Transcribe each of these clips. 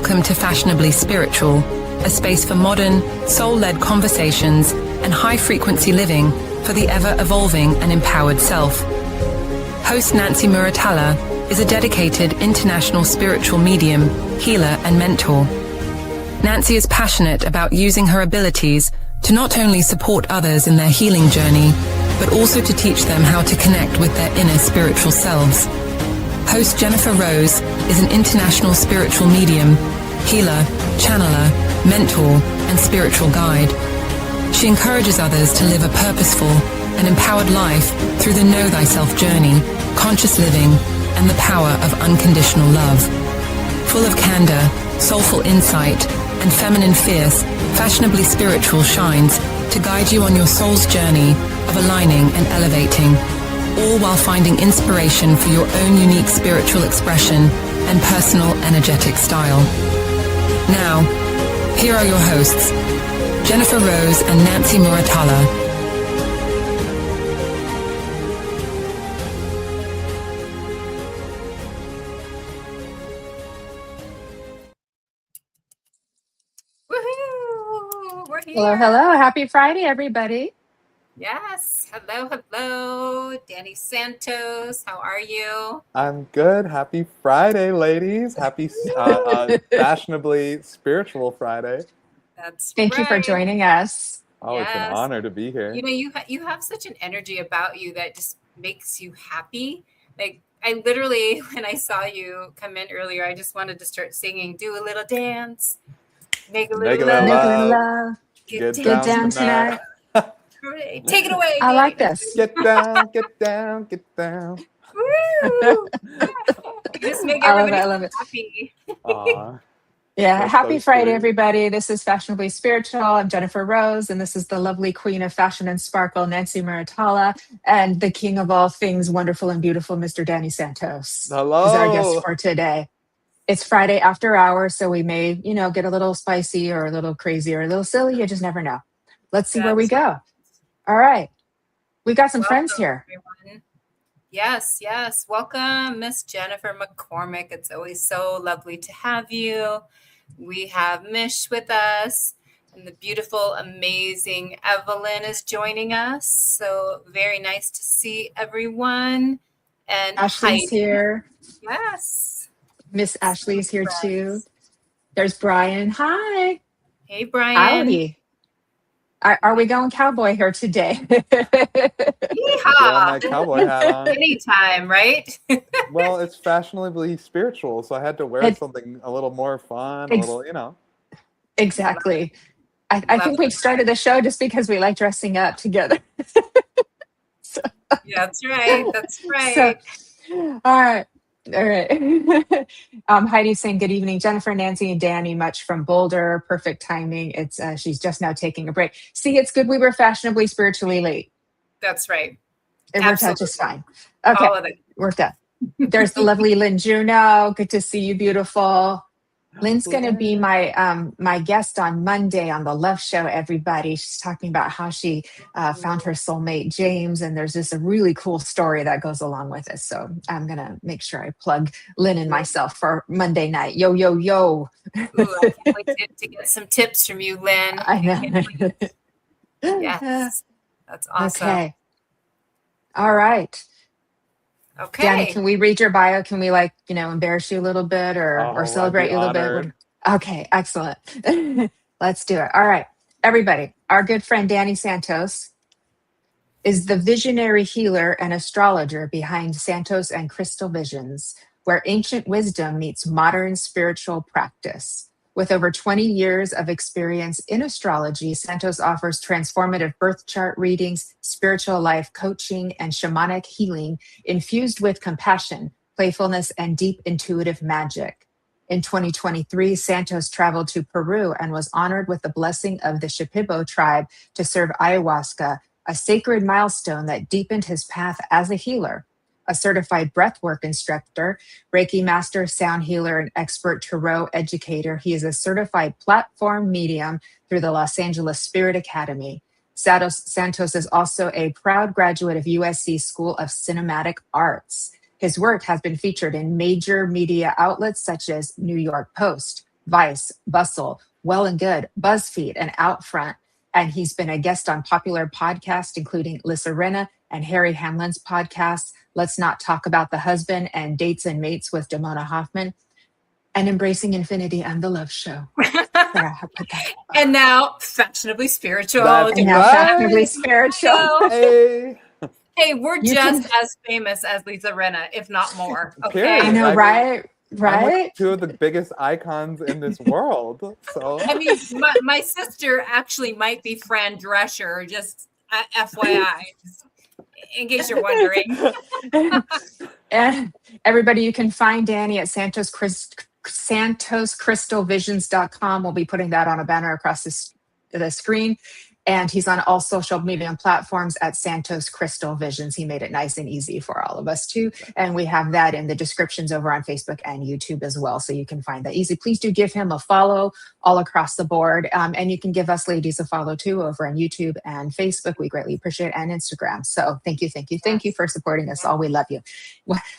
Welcome to Fashionably Spiritual, a space for modern, soul-led conversations and high-frequency living for the ever-evolving and empowered self. Host Nancy Muratalla is a dedicated international spiritual medium, healer, and mentor. Nancy is passionate about using her abilities to not only support others in their healing journey, but also to teach them how to connect with their inner spiritual selves. Host Jennifer Rose is an international spiritual medium, healer, channeler, mentor, and spiritual guide. She encourages others to live a purposeful and empowered life through the Know Thyself journey, conscious living, and the power of unconditional love. Full of candor, soulful insight, and feminine fierce, Fashionably Spiritual shines to guide you on your soul's journey of aligning and elevating, all while finding inspiration for your own unique spiritual expression and personal energetic style. Now, here are your hosts, Jennifer Rose and Nancy Muratalla. Woohoo! We're here. Hello, hello. Happy Friday, everybody. Yes. Hello. Danny Santos, how are you? I'm good. Happy Friday, ladies. Happy Fashionably Spiritual Friday. Thank you for joining us. Oh, yes. It's an honor to be here. You know, you have such an energy about you that just makes you happy. Like, I literally, when I saw you come in earlier, I just wanted to start singing, do a little dance, make a little love. Get down tonight. Take it away. I like this. Get down, get down, get down. Woo! Just make everybody I love it. happy. Yeah, That's happy so Friday, sweet. Everybody. This is Fashionably Spiritual. I'm Jennifer Rose, and this is the lovely queen of fashion and sparkle, Nancy Muratalla, and the king of all things wonderful and beautiful, Mr. Danny Santos. Hello. Is our guest for today. It's Friday after hours, so we may, get a little spicy or a little crazy or a little silly. You just never know. Let's see where we go. All right. We got some friends here. Everyone. Yes. Welcome, Miss Jennifer McCormick. It's always so lovely to have you. We have Mish with us, and the beautiful, amazing Evelyn is joining us. So very nice to see everyone. And Ashley's here. Yes. Miss Ashley's here too. There's Brian. Hi. Hey, Brian. Howdy. Are we going cowboy here today? Yeehaw! My cowboy hat on. Anytime, right? Well, it's fashionably spiritual, so I had to wear something a little more fun, Exactly. I think we started the show just because we like dressing up together. Yeah, that's right. All right. Heidi's saying good evening, Jennifer, Nancy, and Danny, much from Boulder. Perfect timing. It's she's just now taking a break. See, it's good we were fashionably spiritually late. That's right. It worked out just fine. Okay, all of it worked out. There's the lovely Lynn Juno. Good to see you, beautiful. Lynn's going to be my guest on Monday on the Love Show, everybody. She's talking about how she found her soulmate, James, and there's just a really cool story that goes along with it. So I'm going to make sure I plug Lynn and myself for Monday night. Yo. Ooh, I can't wait to get some tips from you, Lynn. I know. Yes, that's awesome. Okay. All right. Okay. Danny, can we read your bio? Can we embarrass you a little bit or celebrate you a little bit? Okay, excellent. Let's do it. All right. Everybody, our good friend Danny Santos is the visionary healer and astrologer behind Santos and Crystal Visions, where ancient wisdom meets modern spiritual practice. With over 20 years of experience in astrology, Santos offers transformative birth chart readings, spiritual life coaching, and shamanic healing infused with compassion, playfulness, and deep intuitive magic. In 2023, Santos traveled to Peru and was honored with the blessing of the Shipibo tribe to serve ayahuasca, a sacred milestone that deepened his path as a healer. A certified breathwork instructor, Reiki master, sound healer, and expert tarot educator, he is a certified platform medium through the Los Angeles Spirit Academy. Santos is also a proud graduate of USC School of Cinematic Arts. His work has been featured in major media outlets such as New York Post, Vice, Bustle, Well and Good, BuzzFeed, and Outfront. And he's been a guest on popular podcasts, including Lisa Rinna and Harry Hamlin's podcast, Let's Not Talk About the Husband, and Dates and Mates with Damona Hoffman, and Embracing Infinity and The Love Show. And now, Fashionably Spiritual. Fashionably Spiritual. Hey. Hey, we're just as famous as Lisa Rinna, if not more. Okay. Period. I know, right? I'm Right? like two of the biggest icons in this world. So I mean, my sister actually might be Fran Drescher, just FYI, just in case you're wondering. And everybody, you can find Danny at santoscrystalvisions.com. We'll be putting that on a banner across the screen. And he's on all social media platforms at Santos Crystal Visions. He made it nice and easy for all of us too. And we have that in the descriptions over on Facebook and YouTube as well. So you can find that easy. Please do give him a follow all across the board. And you can give us ladies a follow too over on YouTube and Facebook. We greatly appreciate it, and Instagram. So thank you for supporting us all. We love you.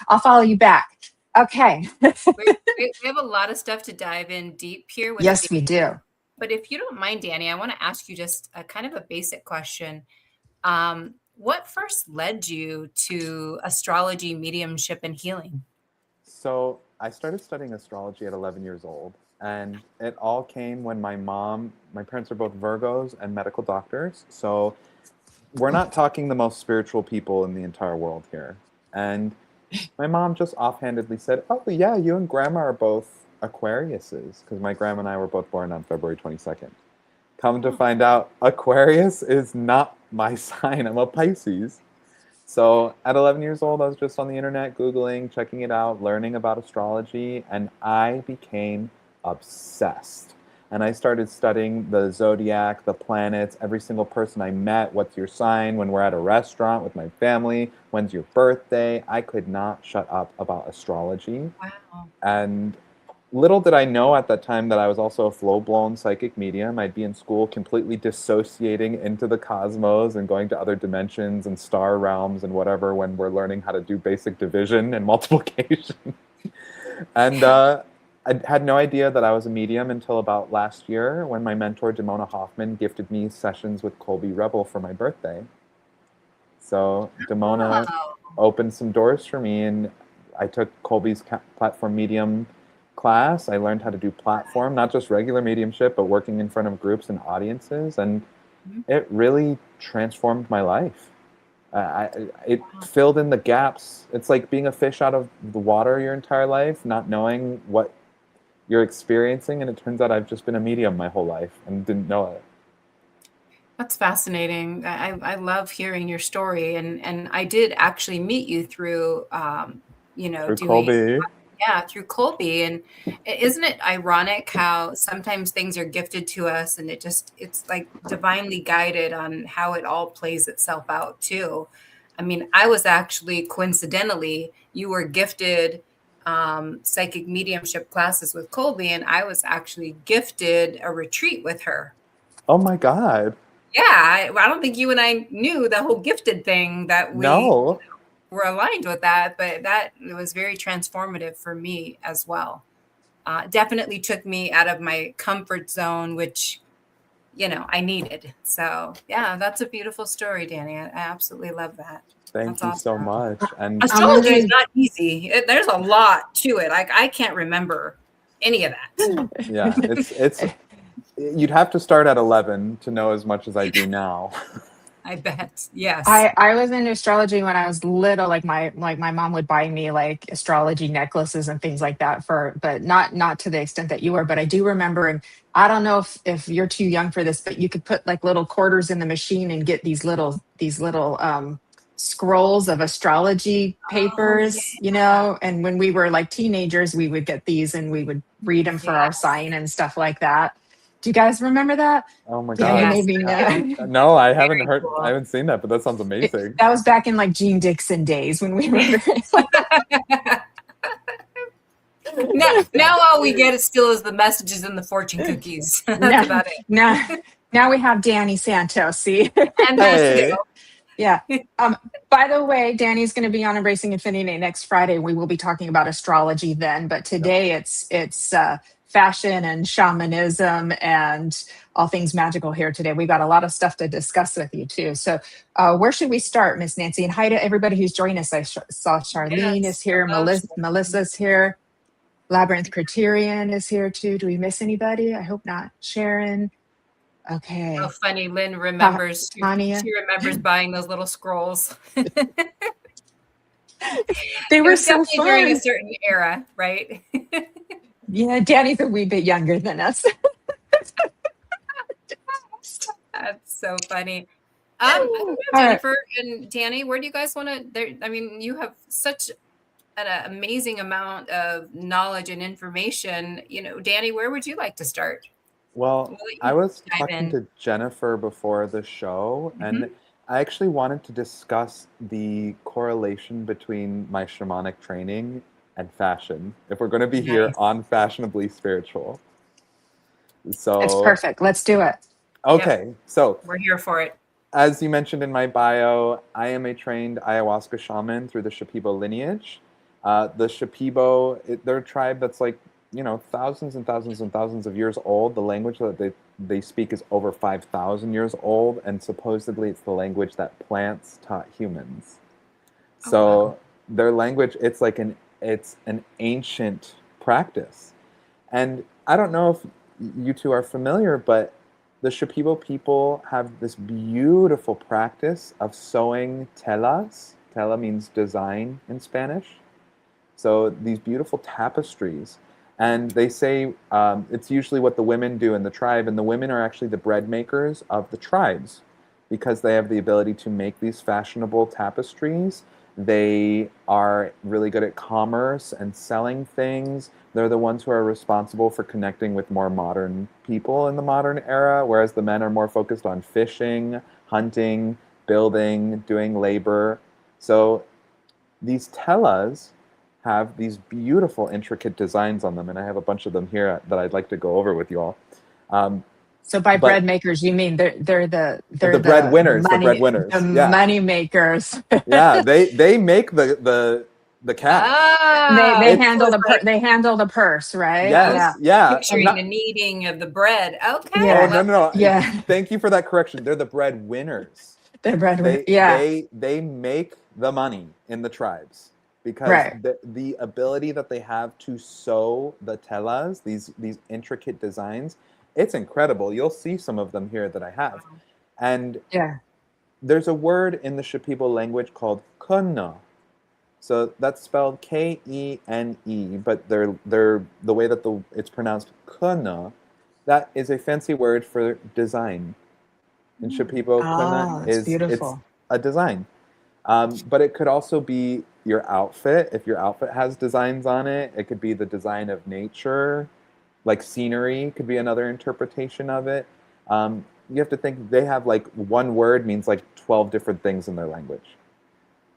I'll follow you back. Okay. we have a lot of stuff to dive in deep here. Yes, we do. But if you don't mind, Danny, I want to ask you just a kind of a basic question. What first led you to astrology, mediumship, and healing? So I started studying astrology at 11 years old. And it all came when my parents are both Virgos and medical doctors. So we're not talking the most spiritual people in the entire world here. And my mom just offhandedly said, oh, yeah, you and grandma are both Aquariuses, because my grandma and I were both born on February 22nd. Come to find out, Aquarius is not my sign. I'm a Pisces. So at 11 years old, I was just on the internet, Googling, checking it out, learning about astrology, and I became obsessed. And I started studying the zodiac, the planets, every single person I met, what's your sign, when we're at a restaurant with my family, when's your birthday. I could not shut up about astrology. Wow. And little did I know at that time that I was also a full-blown psychic medium. I'd be in school completely dissociating into the cosmos and going to other dimensions and star realms and whatever when we're learning how to do basic division and multiplication. And I had no idea that I was a medium until about last year when my mentor, Damona Hoffman, gifted me sessions with Colby Rebel for my birthday. So Damona opened some doors for me, and I took Colby's platform medium class. I learned how to do platform, not just regular mediumship, but working in front of groups and audiences, and it really transformed my life. It filled in the gaps. It's like being a fish out of the water your entire life, not knowing what you're experiencing, and it turns out I've just been a medium my whole life and didn't know it. That's fascinating. I love hearing your story, and I did actually meet you through through Colby. Yeah, through Colby. And isn't it ironic how sometimes things are gifted to us and it's like divinely guided on how it all plays itself out too. I mean, I was actually coincidentally, you were gifted psychic mediumship classes with Colby, and I was actually gifted a retreat with her. Oh my God. Yeah, I don't think you and I knew the whole gifted thing that we were aligned with that, but it was very transformative for me as well. Definitely took me out of my comfort zone, which, I needed. So yeah, that's a beautiful story, Danny. I absolutely love that. Thank you so much. And astrology is not easy. There's a lot to it. Like I can't remember any of that. Yeah, it's you'd have to start at 11 to know as much as I do now. I bet. Yes. I was into astrology when I was little. Like my mom would buy me like astrology necklaces and things like that but not to the extent that you were. But I do remember, and I don't know if you're too young for this, but you could put like little quarters in the machine and get these little scrolls of astrology papers, and when we were like teenagers, we would get these and we would read them for our sign and stuff like that. Do you guys remember that? Oh my God. Maybe no, I haven't heard. Cool. I haven't seen that, but that sounds amazing. That was back in like Jean Dixon days when we were. now all we get still is the messages and the fortune cookies. That's about it. Now we have Danny Santos. See, and hey. Yeah. By the way, Danny's going to be on Embracing Infinity next Friday. We will be talking about astrology then, but today it's fashion and shamanism and all things magical here today. We got a lot of stuff to discuss with you too. So where should we start, Miss Nancy? And hi to everybody who's joining us. I saw Charlene is here, Hello, Melissa's here, Labyrinth Criterion is here too. Do we miss anybody? I hope not. Sharon. Okay. Oh, funny. Lynn remembers. Tanya. She remembers buying those little scrolls. They were so definitely fun. During a certain era, right? Yeah, Danny's a wee bit younger than us. That's so funny. I don't know, Jennifer and Danny, where do you guys want to? I mean, you have such an amazing amount of knowledge and information. You know, Danny, where would you like to start? Well, I was talking to Jennifer before the show, and I actually wanted to discuss the correlation between my shamanic training and fashion, if we're going to be here on Fashionably Spiritual. So it's perfect. Let's do it. Okay, so we're here for it. As you mentioned in my bio, I am a trained ayahuasca shaman through the Shipibo lineage. The Shipibo, they're a tribe that's like, you know, thousands and thousands and thousands of years old. The language that they speak is over 5,000 years old, and supposedly it's the language that plants taught humans. So their language, it's an ancient practice. And I don't know if you two are familiar, but the Shipibo people have this beautiful practice of sewing telas. Tela means design in Spanish. So these beautiful tapestries. And they say it's usually what the women do in the tribe, and the women are actually the bread makers of the tribes because they have the ability to make these fashionable tapestries. They are really good at commerce and selling things. They're the ones who are responsible for connecting with more modern people in the modern era, whereas the men are more focused on fishing, hunting, building, doing labor. So these telas have these beautiful, intricate designs on them, and I have a bunch of them here that I'd like to go over with you all. So by bread makers, you mean they're the breadwinners, the breadwinners, money makers. Yeah, they make the cash. They handle the purse, right? Yes, yeah. Picturing the kneading of the bread. Okay. Yeah. Oh no. Yeah. Thank you for that correction. They're the breadwinners. They're breadwinners. They make the money in the tribes. Because the ability that they have to sew the telas, these intricate designs, it's incredible. You'll see some of them here that I have. And there's a word in the Shipibo language called kene. So that's spelled Kene, but they're the way that it's pronounced kene. That is a fancy word for design. In Shipibo, kene is it's a design. But it could also be your outfit. If your outfit has designs on it, it could be the design of nature, like scenery could be another interpretation of it. You have to think they have like one word means like 12 different things in their language.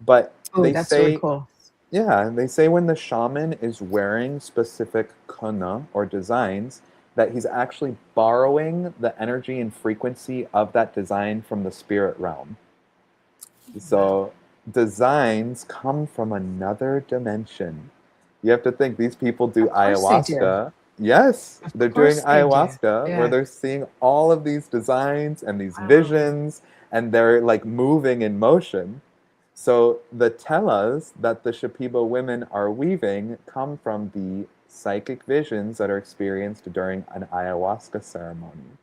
But that's say, really cool. Yeah, they say when the shaman is wearing specific kene or designs, that he's actually borrowing the energy and frequency of that design from the spirit realm. So designs come from another dimension. You have to think these people do ayahuasca. Yes, they're doing ayahuasca where they're seeing all of these designs and these visions, and they're like moving in motion. So the telas that the Shipibo women are weaving come from the psychic visions that are experienced during an ayahuasca ceremony.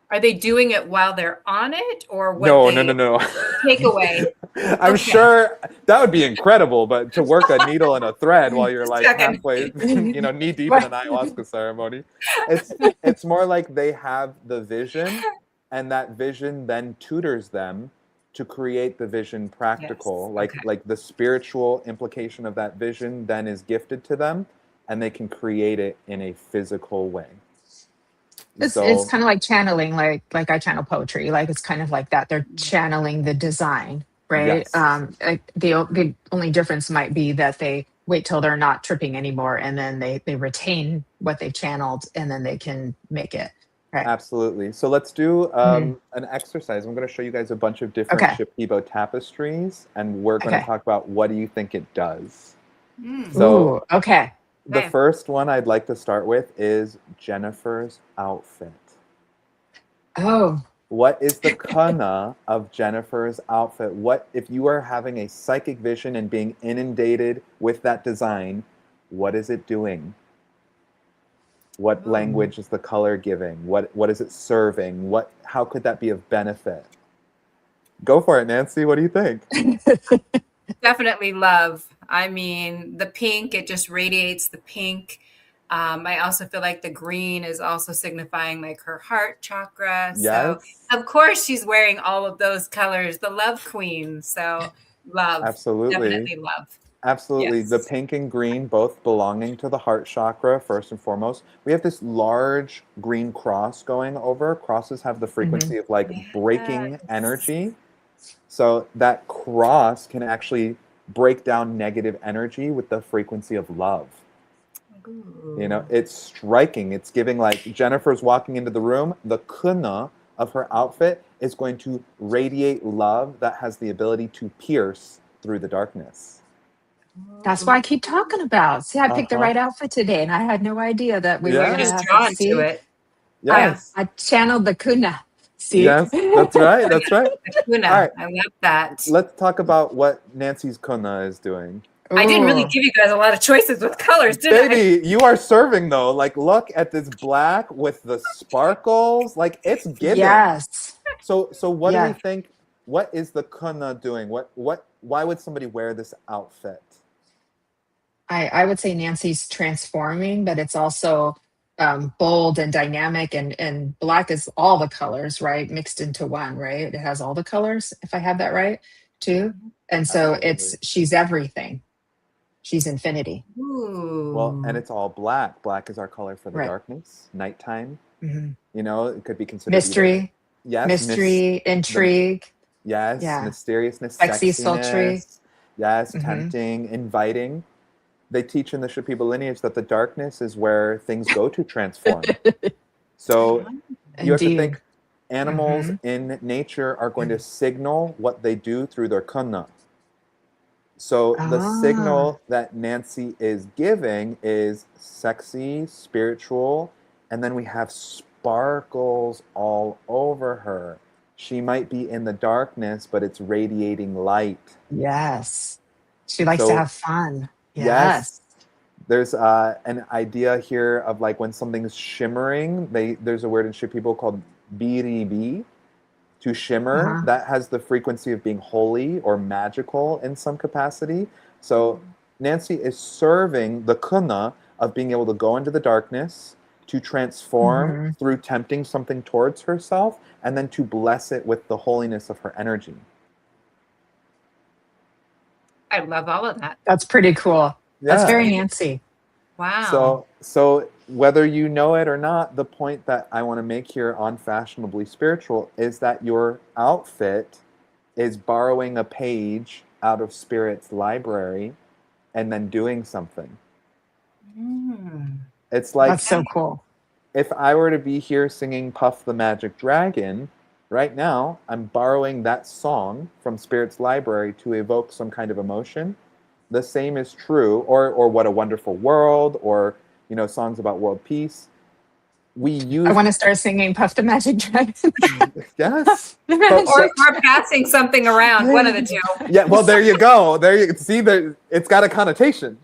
Are they doing it while they're on it, or what? No. Take away. I'm sure that would be incredible, but to work a needle and a thread while you're like halfway, knee deep in an ayahuasca ceremony, it's more like they have the vision, and that vision then tutors them to create the vision practical. Like the spiritual implication of that vision then is gifted to them, and they can create it in a physical way. It's kind of like channeling, like I channel poetry. Like it's kind of like that. They're channeling the design, right? Yes. The only difference might be that they wait till they're not tripping anymore, and then they retain what they channeled, and then they can make it. Right. Absolutely. So let's do an exercise. I'm going to show you guys a bunch of different Shipibo tapestries, and we're going to talk about what do you think it does. So, The Okay. first one I'd like to start with is Jennifer's outfit. Oh, What is the kana of Jennifer's outfit? What if you are having a psychic vision and being inundated with that design, what is it doing? What language is the color giving? What is it serving? How could that be of benefit? Go for it, Nancy. What do you think? Definitely love. I mean, the pink, it just radiates the pink. I also feel like the green is also signifying like her heart chakra. So, Yes. of course, she's wearing all of those colors, the love queen. So, love. Absolutely. Definitely love. Absolutely. Yes. The pink and green both belonging to the heart chakra, first and foremost. We have this large green cross going over. Crosses have the frequency of like breaking Yes. energy. So that cross can actually break down negative energy with the frequency of love. Ooh. You know, it's striking. It's giving like Jennifer's walking into the room. The kuna of her outfit is going to radiate love that has the ability to pierce through the darkness. that's what I keep talking about. See, I picked the Uh-huh. right outfit today, and I had no idea that we were You're going to Yes. just have drawn this. See, to it. Yes. I channeled the kuna. See, Yes. That's right. That's right. Kuna. All right. I love that. Let's talk about what Nancy's kuna is doing. I didn't really Ooh, give you guys a lot of choices with colors, did I? Baby, you are serving though. Like, look at this black with the sparkles. Like, it's giving. yes, So what do we yeah. think? What is the kuna doing? Why would somebody wear this outfit? I would say Nancy's transforming, but it's also bold and dynamic, and black is all the colors, right? Mixed into one, right? It has all the colors, if I have that right, too. And so Absolutely. she's everything. She's infinity. Well, and Ooh. it's all black. Black is our color for the Right. darkness, nighttime. Mhm. You know, it could be considered either, Mystery, yes, mystery, intrigue. yes, Yeah. mysteriousness, Sexy, sultry. sexiness, yes, Hmm. tempting, inviting. They teach in the Shipibo lineage that the darkness is where things go to transform. So you have to Indeed. think animals Hmm. in nature are going to signal what they do through their kunna. So the Ah, signal that Nancy is giving is sexy, spiritual, and then we have sparkles all over her. She might be in the darkness, but it's radiating light. yes. She likes to So have fun. yes, Yes. there's an idea here of like when something's shimmering. There's a word in Shipibo called biribi, to shimmer. Uh-huh. That has the frequency of being holy or magical in some capacity. So Nancy is serving the kuna of being able to go into the darkness, to transform Hmm. through tempting something towards herself, and then to bless it with the holiness of her energy. I love all of that. That's pretty cool. That's Yeah. very Nancy. Wow. So whether you know it or not, the point that I want to make here on Fashionably Spiritual is that your outfit is borrowing a page out of Spirit's library and then doing something. It's like That's so cool. if I were to be here singing Puff the Magic Dragon, right now I'm borrowing that song from Spirit's library to evoke some kind of emotion. The same is true, or What a Wonderful World, or songs about world peace. We I use want to start singing Puff the Magic Dragon. yes. Or passing something around, one of the two. Yeah, well, there you go. There you see that it's got a connotation.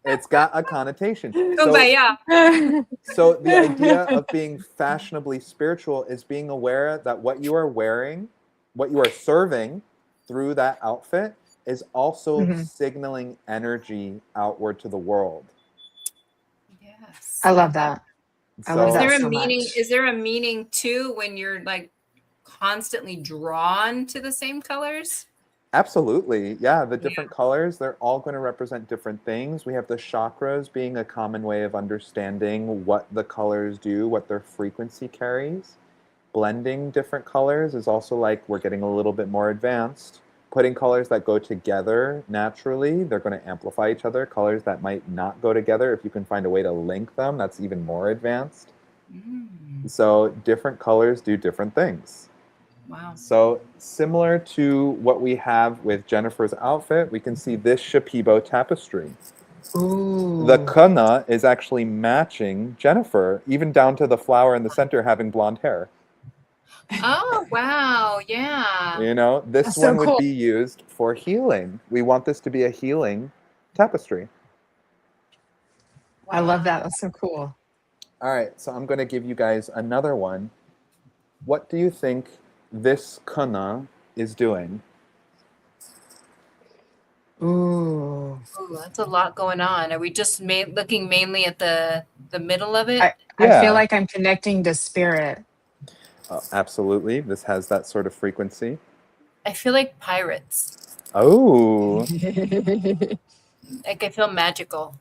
It's got a connotation. Kumbaya. So the idea of being fashionably spiritual is being aware that what you are wearing, what you are serving through that outfit is also Mhm. signaling energy outward to the world. Yes. I love that. I love Is that there a so meaning? much. Is there a meaning too when you're like constantly drawn to the same colors? Absolutely. Yeah, the different colors, they're all going to represent different things. We have the chakras being a common way of understanding what the colors do, what their frequency carries. Blending different colors is also like we're getting a little bit more advanced. Putting colors that go together naturally, they're going to amplify each other. Colors that might not go together, if you can find a way to link them, that's even more advanced. So different colors do different things. Wow. So similar to what we have with Jennifer's outfit, we can see this Shipibo tapestry. The Ooh. kuna is actually matching Jennifer, even down to the flower in the center having blonde hair. Oh, wow. Yeah. You know, this That's so one would cool. be used for healing. We want this to be a healing tapestry. I love that. Wow. That's so cool. All right, so I'm going to give you guys another one. What do you think this kuna is doing? Ooh. Ooh, that's a lot going on. Are we just looking mainly at the middle of it? I feel Yeah. like I'm connecting to spirit. Absolutely. This has that sort of frequency. I feel like pirates. Oh, Like I feel magical.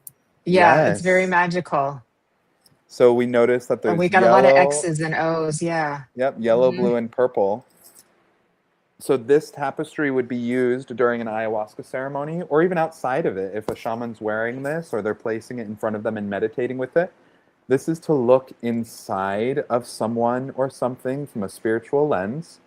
Yeah, it's very yes. magical. So we notice that And we there's got a lot of yellow. X's and O's. Yeah. Yep, yellow, Mhm. blue, and purple. So this tapestry would be used during an ayahuasca ceremony or even outside of it if a shaman's wearing this or they're placing it in front of them and meditating with it. This is to look inside of someone or something from a spiritual lens.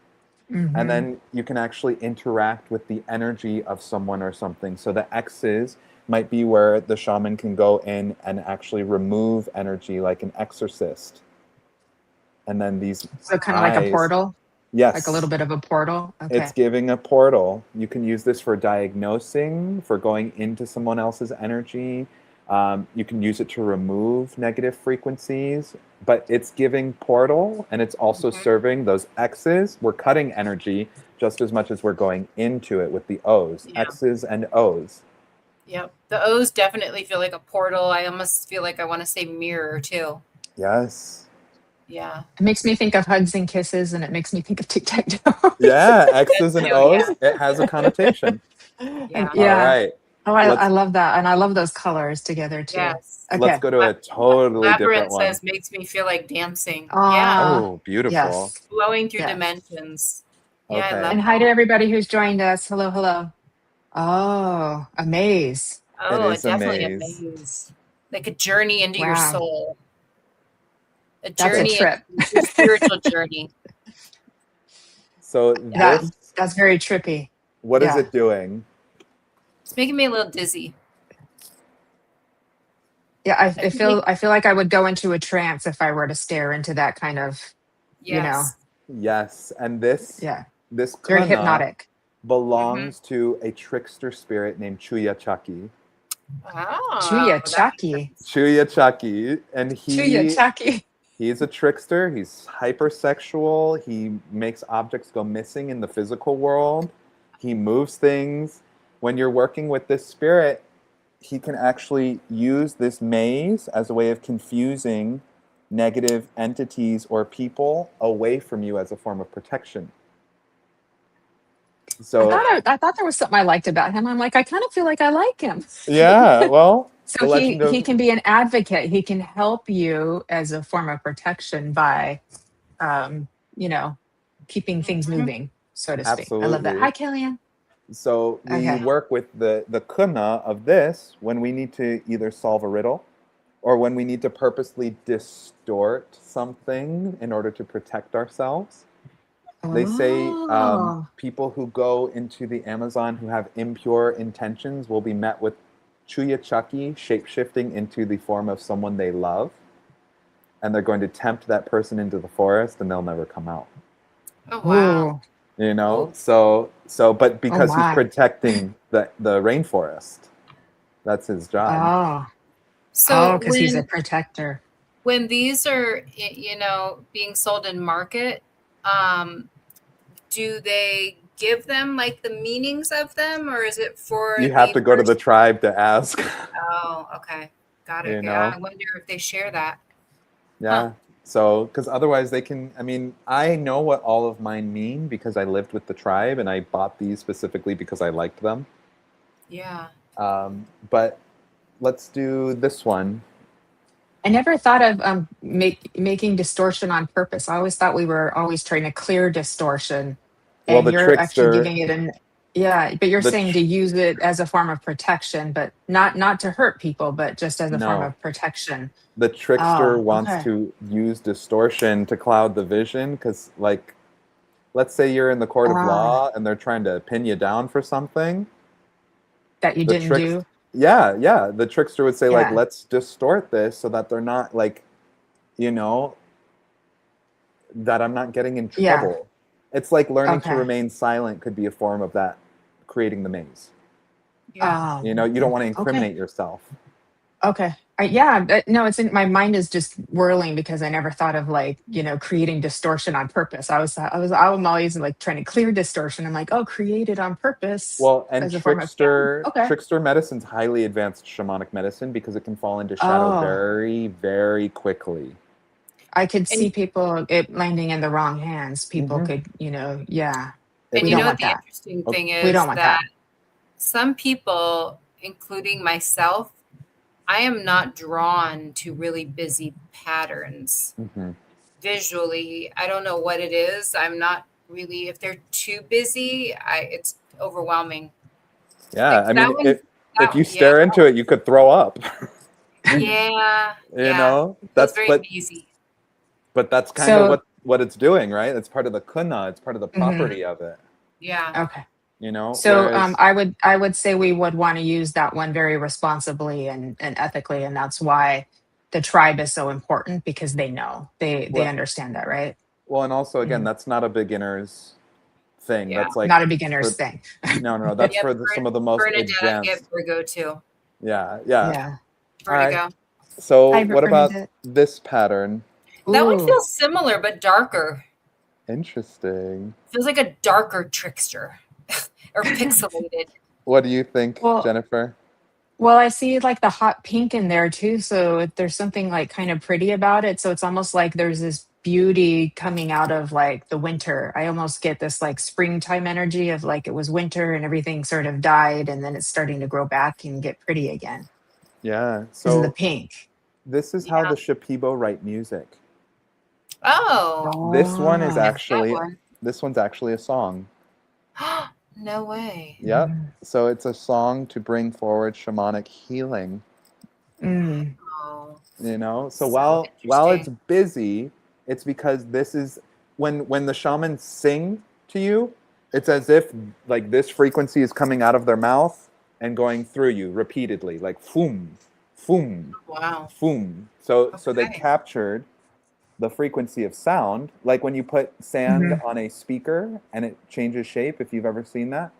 And then you can actually interact with the energy of someone or something. So the X's might be where the shaman can go in and actually remove energy like an exorcist. And then these So kind of like a eyes, portal, yes, like a little bit of a portal. it's Okay. giving a portal. You can use this for diagnosing, for going into someone else's energy. You can use it to remove negative frequencies, but it's giving portal and it's also Mhm. serving those X's. We're cutting energy just as much as we're going into it with the O's, Yeah. X's and O's. Yep. The O's definitely feel like a portal. I almost feel like I want to say mirror too. Yes. Yeah. It makes me think of hugs and kisses, and it makes me think of tic tac toe. Yeah, X's and too, O's, it has a connotation. Yeah. All Yeah. right. Oh, Let's I love that, and I love those colors together too. Yes. let's Okay. go to a totally different Labyrinth one. says makes me feel like dancing. Yeah. Oh, beautiful. Yes. Flowing through Yes. dimensions. Yeah, I Okay. love And hi that. to everybody who's joined us. Hello, hello. Oh, a maze. It Oh, is a definitely a maze. maze. Like a journey into your Wow. soul. A That's a journey trip. into your spiritual journey. So Yeah. this, That's very trippy. what is Yeah. it doing? It's making me a little dizzy. Yeah, I feel like, I feel like I would go into a trance if I were to stare into that kind of, you know, yes. Yes, and this yeah, this very kana hypnotic. belongs to a trickster spirit named Chuya Chaki. Oh, Chuya that makes Chaki. sense. Chuya Chaki, and Chuya Chaki. he's a trickster. He's hypersexual. He makes objects go missing in the physical world. He moves things. When you're working with this spirit, he can actually use this maze as a way of confusing negative entities or people away from you as a form of protection. So I thought there was something I liked about him. I'm like, I kind of feel like I like him. yeah, well, So the legend he of can be an advocate. He can help you as a form of protection by, you know, keeping things Mhm. moving, so to speak. I love that. absolutely. Hi, Killian. So we Okay. work with the kuna of this when we need to either solve a riddle or when we need to purposely distort something in order to protect ourselves. They say Oh, people who go into the Amazon who have impure intentions will be met with Chuya Chaki shape-shifting into the form of someone they love. And they're going to tempt that person into the forest and they'll never come out. Oh, wow. ooh, You know? Cool. But oh because he's my. protecting the rainforest, that's his job. Oh, So because he's a protector. when these are being sold in market, do they give them like the meanings of them, or is it for You have the to go to the person? tribe to ask. Oh, okay, got it. You Yeah, know? I wonder if they share that. Yeah. Huh. So, because otherwise they can, I mean, I know what all of mine mean because I lived with the tribe and I bought these specifically because I liked them. Yeah. But let's do this one. I never thought of making distortion on purpose. I always thought we were always trying to clear distortion, Well, and the you're actually trickster, giving it an yeah. But you're the saying tr- to use it as a form of protection, but not to hurt people, but just as a form no, of protection. the trickster Oh, wants okay. to use distortion to cloud the vision because, like, let's say you're in the court of Ah, law and they're trying to pin you down for something. that you The didn't tricks, do. Yeah. The trickster would say, like, Yeah. let's distort this so that they're not, like, you know, that I'm not getting in Yeah. trouble. It's like learning to Okay. remain silent could be a form of that, creating the maze. Yeah. You know, you don't want to Okay. incriminate yourself. Okay. Yeah. No, it's in my mind is just whirling because I never thought of like, creating distortion on purpose. I'm always like trying to clear distortion. I'm like, oh, create it on purpose Well, and as a form of healing. Okay. trickster medicine's highly advanced shamanic medicine because it can fall into shadow Oh, very, very quickly. I could And see people it landing in the wrong hands. People Mm-hmm. could, yeah. and We you don't know what want the that. interesting Okay. thing We don't is want that that. some people, including myself, I am not drawn to really busy patterns Mm-hmm. visually. I don't know what it is. I'm not really, if they're too busy, it's overwhelming. Yeah, Like I that mean, one, if you yeah, stare into it, you could throw up. yeah, You yeah. know, It feels very busy. but that's kind of So, what it's doing, right? It's part of the kuna. It's part of the mhm, property of it. Yeah. okay. You know, So whereas I would say we would want to use that one very responsibly and ethically, and that's why the tribe is so important because they know they well, understand that, right? well, and also again, Mhm. that's not a beginner's thing. Yeah. That's like Not a beginner's for thing. no, that's Yep. for some of the most Bernadette, I advanced. get Virgo too. Yeah. Yeah. All right. Vertigo. So Hi, what about Bernadette. this pattern? That one Ooh. feels similar but darker. Interesting. Feels like a darker trickster or pixelated. What do you think, Well, Jennifer? well, I see like the hot pink in there too. So there's something like kind of pretty about it. So it's almost like there's this beauty coming out of like the winter. I almost get this like springtime energy of like it was winter and everything sort of died and then it's starting to grow back and get pretty again Yeah. because of the So pink. this is how Yeah. the Shipibo write music. Oh, This one is Oh. missed that actually one. this one's actually a song. No way. Yep. Mhm. So it's a song to bring forward shamanic healing. Mm. Oh, You know. So so while it's interesting. busy, it's because this is when the shamans sing to you, it's as if like this frequency is coming out of their mouth and going through you repeatedly, like foom, foom, Wow. foom. So they Okay. captured the frequency of sound, like when you put sand Mhm. on a speaker and it changes shape, if you've ever seen that.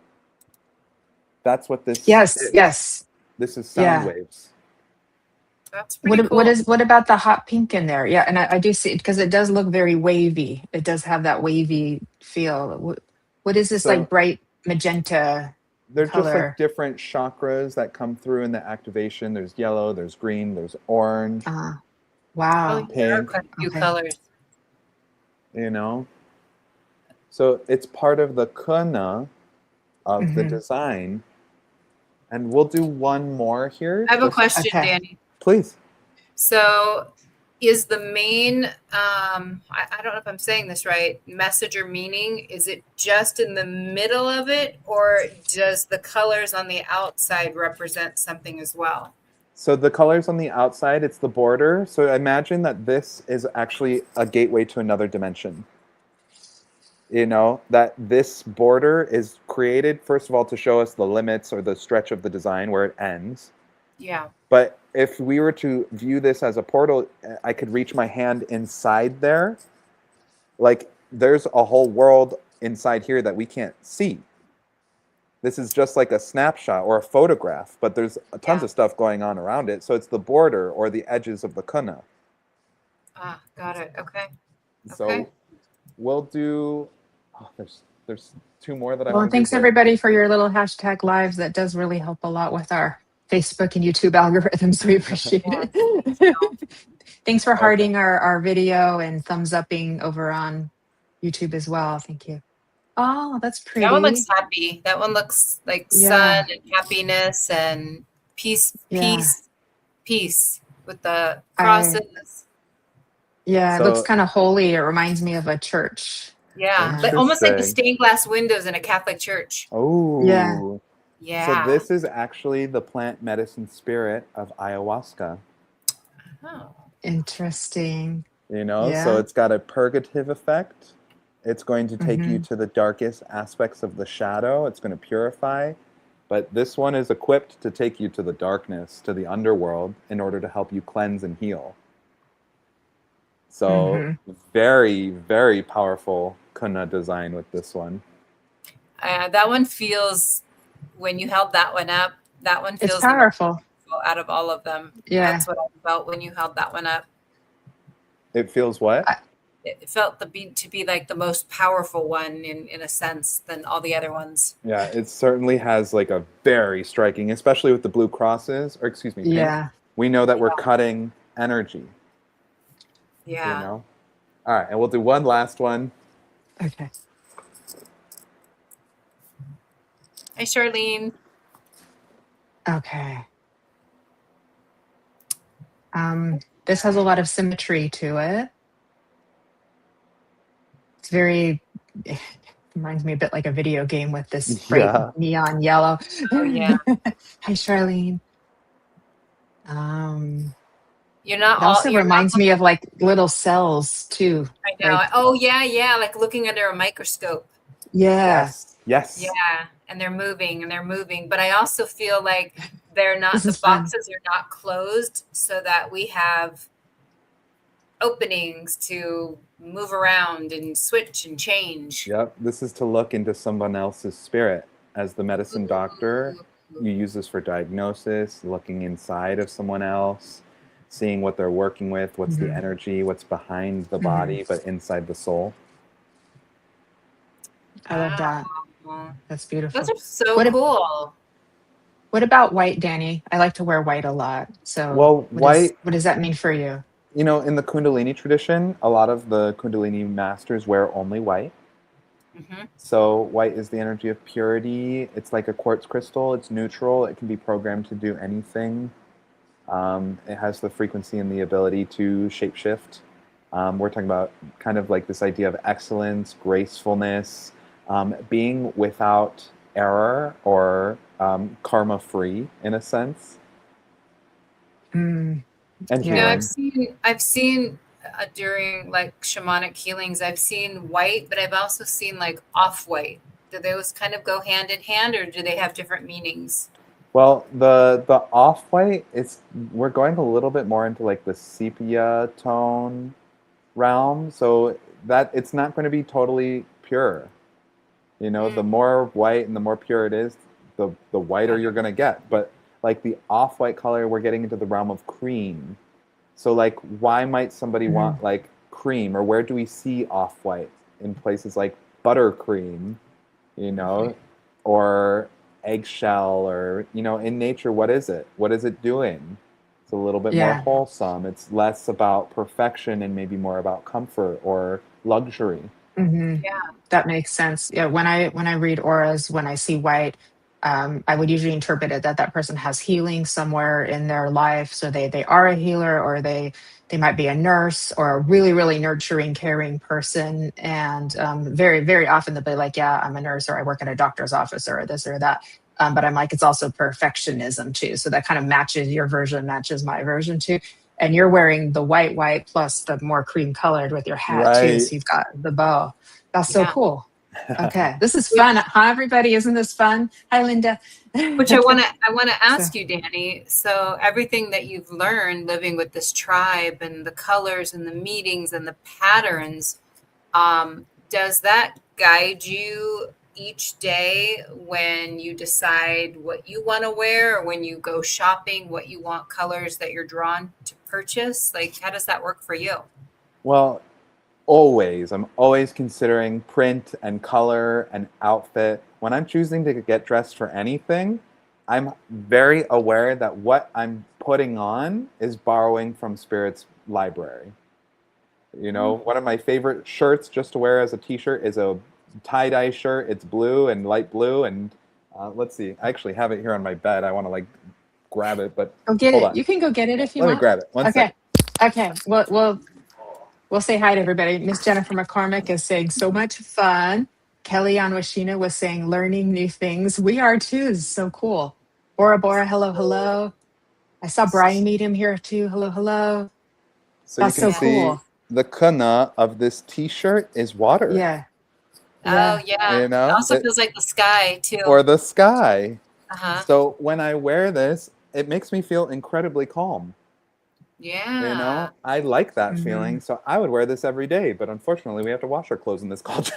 That's what this Yes, is. yes. This is sound Yeah. waves. That's pretty What cool. is what about the hot pink in there? Yeah, and I do see it because it does look very wavy. It does have that wavy feel. What is this like So bright magenta they're just like color? different chakras that come through in the activation. There's yellow, there's green, there's orange, Uh, Oh, wow. there are pink, quite a few Okay. colors. you know? So it's part of the kuna of the Hmm. design. And we'll do one more here. I have a Just question, Okay. Danny. please. So, is the main, I don't know if I'm saying this right, message or meaning, is it just in the middle of it, or does the colors on the outside represent something as well? So the colors on the outside, it's the border. So imagine that this is actually a gateway to another dimension. You know, that this border is created, first of all, to show us the limits or the stretch of the design where it ends. Yeah. But if we were to view this as a portal, I could reach my hand inside there. Like there's a whole world inside here that we can't see. This is just like a snapshot or a photograph, but there's tons Yeah. of stuff going on around it. So it's the border or the edges of the kuna. Ah, got it. Okay. So Okay. we'll do. Oh, there's two more that I Well, want to do, thanks but everybody for your little hashtag lives. That does really help a lot with our Facebook and YouTube algorithms. We appreciate Yeah. it. Thanks for okay. hearting our video and thumbs upping over on YouTube as well. Thank you. Oh, that's That one looks pretty. happy. That one looks like sun Yeah, and happiness and peace, yeah. peace, peace with the I crosses. Yeah, it looks So kind of holy. It reminds me of a church. Yeah. Yeah. Almost like the interesting. stained glass windows in a Catholic church. Yeah. Oh, so Yeah. this is actually the plant medicine spirit of ayahuasca. Oh. Interesting. You know, so Yeah. it's got a purgative effect. It's going to take you Hmm. to the darkest aspects of the shadow. It's going to purify, But this one is equipped to take you to the darkness, to the underworld, in order to help you cleanse and heal. So very, very powerful kunna design with this one. That one feels, when you held that one up, that one feels it's powerful out of all of them. Yeah. That's what I felt when you held that one up. It feels what? It felt to be like the most powerful one in a sense than all the other ones. Yeah, it certainly has like a very striking, especially with the blue crosses, or excuse me, pink. Yeah. We know that we're cutting energy. Yeah. You know? All right, and we'll do one last one. Okay. Hi, Charlene. Okay. This has a lot of symmetry to it. It's very, it reminds me a bit like a video game with this bright neon yellow. Oh, yeah. Hi, Charlene. You're not it also reminds me of like little cells too. I know. Like, oh, yeah. Like looking under a microscope. Yeah. Yes. Yeah. And they're moving. But I also feel like they're not, the boxes are not closed so that we have openings to move around and switch and change. Yep. This is to look into someone else's spirit. As the medicine doctor, you use this for diagnosis, looking inside of someone else, seeing what they're working with, what's the energy, what's behind the body, but inside the soul. I love that. That's beautiful. Those are so cool. What about white, Danny? I like to wear white a lot. So well, white, what does that mean for you? You know, in the Kundalini tradition, a lot of the Kundalini masters wear only white. So white is the energy of purity. It's like a quartz crystal. It's neutral. It can be programmed to do anything. It has the frequency and the ability to shapeshift. We're talking about kind of like this idea of excellence, gracefulness, being without error or karma-free in a sense. And yeah, I've seen during like shamanic healings, I've seen white, but I've also seen like off-white. Do those kind of go hand in hand, or do they have different meanings? Well, the off-white, we're going a little bit more into like the sepia tone realm, so that it's not going to be totally pure. You know, the more white and the more pure it is, the whiter you're going to get. But like the off-white color, we're getting into the realm of cream. So like, why might somebody want like cream, or where do we see off-white in places like buttercream, you know, or eggshell, or, you know, in nature, what is it? What is it doing? It's a little bit more wholesome. It's less about perfection and maybe more about comfort or luxury. Yeah, that makes sense. Yeah, when I read auras, when I see white, I would usually interpret it that person has healing somewhere in their life. So they are a healer, or they might be a nurse, or a really, really nurturing, caring person. And very, very often they'll be like, yeah, I'm a nurse, or I work in a doctor's office, or this or that. But I'm like, it's also perfectionism too. So that kind of matches your version, matches my version too. And you're wearing the white plus the more cream colored with your hat too. So you've got the bow. That's so cool. Okay, this is fun, huh, everybody? Isn't this fun? Hi, Linda. Which I want to ask you, Danny. So everything that you've learned living with this tribe, and the colors and the meetings and the patterns, does that guide you each day when you decide what you want to wear, or when you go shopping, what you want colors that you're drawn to purchase? Like, how does that work for you? Well, I'm always considering print and color and outfit. When I'm choosing to get dressed for anything, I'm very aware that what I'm putting on is borrowing from Spirit's library. You know, one of my favorite shirts just to wear as a t-shirt is a tie-dye shirt. It's blue and light blue, and let's see, I actually have it here on my bed. I want to like grab it, but go get it. You can go get it if you want. Let me grab it. One second. Okay. We'll say hi to everybody. Miss Jennifer McCormick is saying so much fun. Kelly Anwashina was saying learning new things. We are too. This is so cool. Bora, hello. I saw Brian Medium here too. Hello. So that's you can so see cool. The kana of this t-shirt is water. Yeah. Oh, yeah. You know? It also feels like the sky too. Or the sky. Uh-huh. So when I wear this, it makes me feel incredibly calm. Yeah. I like that Mhm. feeling. So I would wear this every day, but unfortunately we have to wash our clothes in this culture.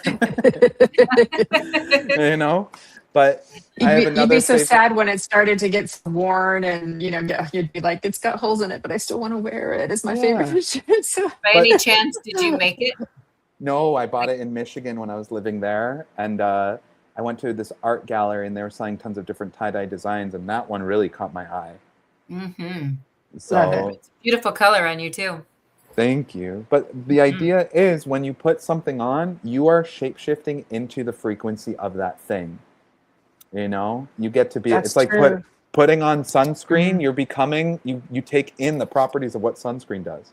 But I have You'd be another so favorite. sad when it started to get worn, and you'd be like, it's got holes in it, but I still want to wear it. It's my favorite Yeah. shirt. So. By But any chance, did you make it? no, I bought it in Michigan when I was living there. And I went to this art gallery and they were selling tons of different tie-dye designs. And that one really caught my eye. Mm-hmm. Love it. It's a beautiful color on you too. Thank you. But the idea is when you put something on, you are shape-shifting into the frequency of that thing. You get to be, That's it's like true. putting on sunscreen, Mhm. you're becoming, you take in the properties of what sunscreen does.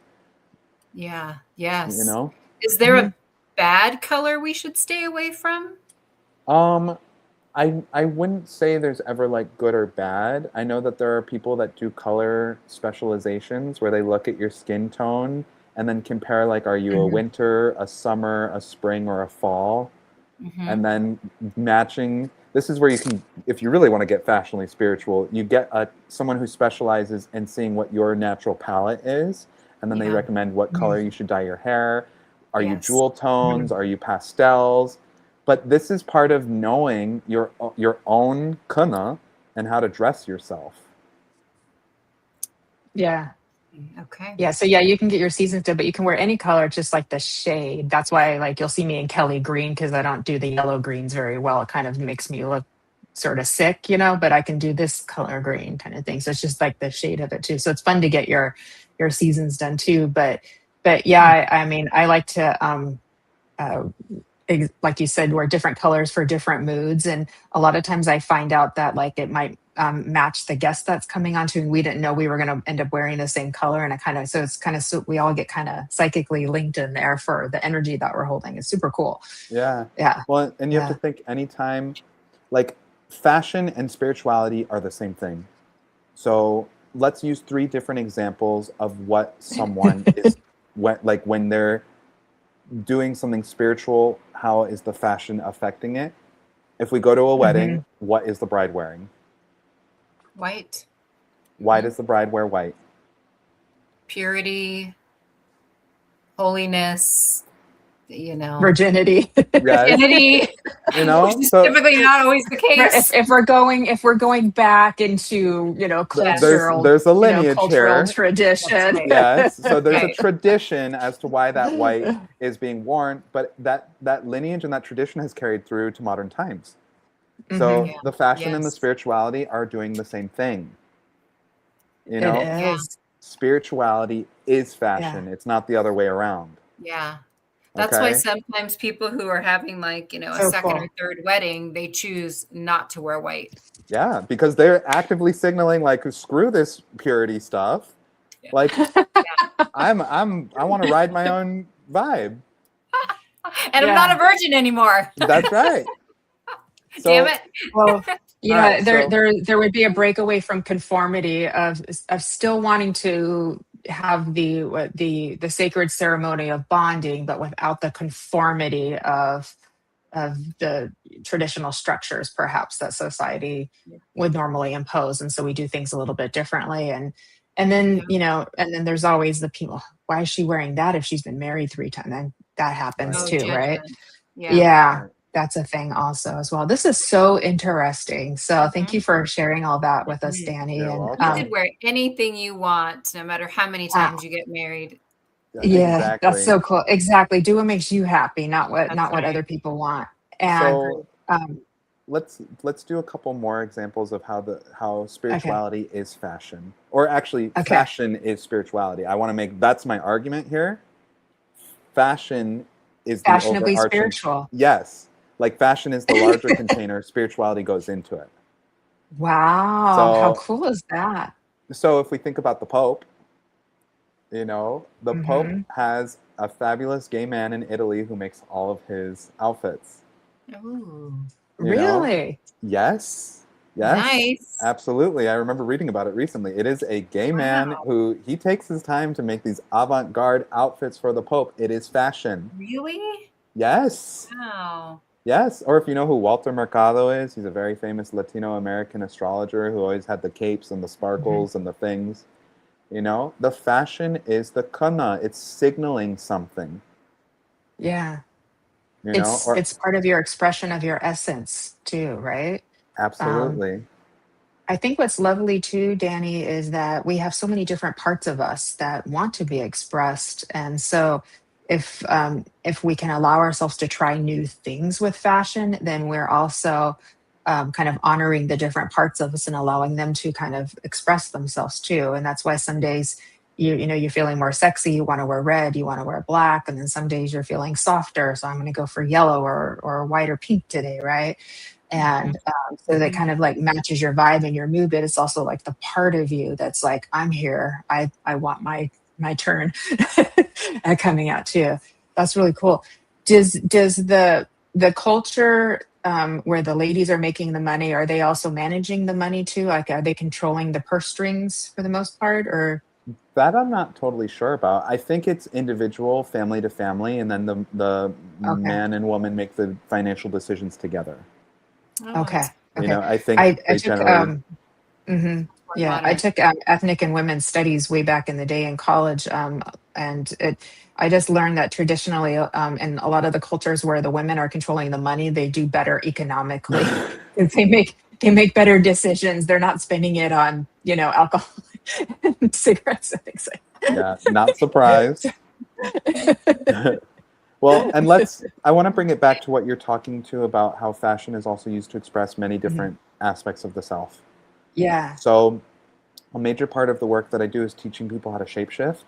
Yeah. Yes. You Is there Mhm. a bad color we should stay away from? know? I wouldn't say there's ever like good or bad. I know that there are people that do color specializations where they look at your skin tone and then compare like are you a Mhm. winter, a summer, a spring, or a fall? Mm-hmm. And then matching. This is where you can, if you really want to get fashionably spiritual, you get someone who specializes in seeing what your natural palette is, and then they Yeah. recommend what color you should dye your hair. Are you Yes. jewel tones? Are you pastels? But this is part of knowing your own kana and how to dress yourself. Yeah. Okay. Yeah. So yeah, you can get your seasons done, but you can wear any color, just like the shade. That's why like you'll see me in Kelly green because I don't do the yellow greens very well. It kind of makes me look sort of sick, but I can do this color green kind of thing. So it's just like the shade of it too. So it's fun to get your seasons done too. But yeah, I mean, I like to uh like you said, wear different colors for different moods. And a lot of times I find out that like it might match the guest that's coming on to, and we didn't know we were going to end up wearing the same color. And it's kind of, so we all get kind of psychically linked in there for the energy that we're holding. It's super cool. Yeah. Yeah. Well, and you have Yeah. to think anytime, like fashion and spirituality are the same thing. So let's use 3 different examples of what someone is when they're doing something spiritual, how is the fashion affecting it? If we go to a wedding, what is the bride wearing? White. Why does the bride wear white? Purity. Holiness. Virginity. Yes. Virginity. Which is so typically not always the case. if we're going back into cultural there's a lineage cultural here. tradition. Right. Yes. So there's a Right. tradition as to why that white is being worn, but that lineage and that tradition has carried through to modern times. So Yeah. the fashion and the Yes. spirituality are doing the same thing. It is. Spirituality is fashion. It's not the other way around. Yeah. That's why Okay? sometimes people who are having like, a So second cool. or third wedding, they choose not to wear white. Yeah, because they're actively signaling like screw this purity stuff. Yeah. Like I want to ride my own vibe. And I'm not a virgin anymore. That's right. So, Damn it. Well, yeah, right, there would be a breakaway from conformity of still wanting to have the sacred ceremony of bonding, but without the conformity of the traditional structures, perhaps that society would normally impose. And so we do things a little bit differently. And then and then there's always the people. Why is she wearing that if she's been married 3 times? And that happens too, right? Judgment. Yeah, that's a thing also as well. This is so interesting. So thank you for sharing all that with us, Danny. You're And welcome. You could wear anything you want, no matter how many times you get married. yeah, exactly. that's so cool. Exactly. Do what makes you happy, not what right. other people want. And So let's do a couple more examples of how spirituality is fashion, or actually fashion is spirituality. I want to make that's my argument here. Fashion is the fashionably overarching. spiritual. Yes, like fashion is the larger container. Spirituality goes into it. Wow, So, how cool is that? So if we think about the Pope, the Pope has a fabulous gay man in Italy who makes all of his outfits. Ooh. Really? Yes. Nice. Absolutely. I remember reading about it recently. It is a gay man who he takes his time to make these avant-garde outfits for the Pope. It is fashion. Really? Yes. Wow. Yes, or if you know who Walter Mercado is, he's a very famous Latino American astrologer who always had the capes and the sparkles and the things. You know, the fashion is the kana. It's signaling something. Yeah. You know, or It's part of your expression of your essence too, right? Um, absolutely. I think what's lovely too, Danny, is that we have so many different parts of us that want to be expressed. And so if we can allow ourselves to try new things with fashion, then we're also kind of honoring the different parts of us and allowing them to kind of express themselves too. And that's why some days you know you're feeling more sexy, you want to wear red, you want to wear black, and then some days you're feeling softer, so I'm going to go for yellow or white or pink today, right? And so that kind of like matches your vibe and your mood, but it's also like the part of you that's like, I'm here, I want my turn coming out too. That's really cool. Does the culture where the ladies are making the money, are they also managing the money too? Like, are they controlling the purse strings for the most part, or? That I'm not totally sure about. I think it's individual, family to family, and then the Okay. man and woman make the financial decisions together. Oh, Okay. You Okay. know, I think I they took generally. mhm. more Yeah, I modern. took ethnic and women's studies way back in the day in college, and I just learned that traditionally, in a lot of the cultures where the women are controlling the money, they do better economically. 'Cause they make better decisions. They're not spending it on alcohol and cigarettes and things like Yeah, not surprised. Well, and I want to bring it back to what you're talking to about how fashion is also used to express many Mhm. different aspects of the self. Yeah. So, a major part of the work that I do is teaching people how to shapeshift.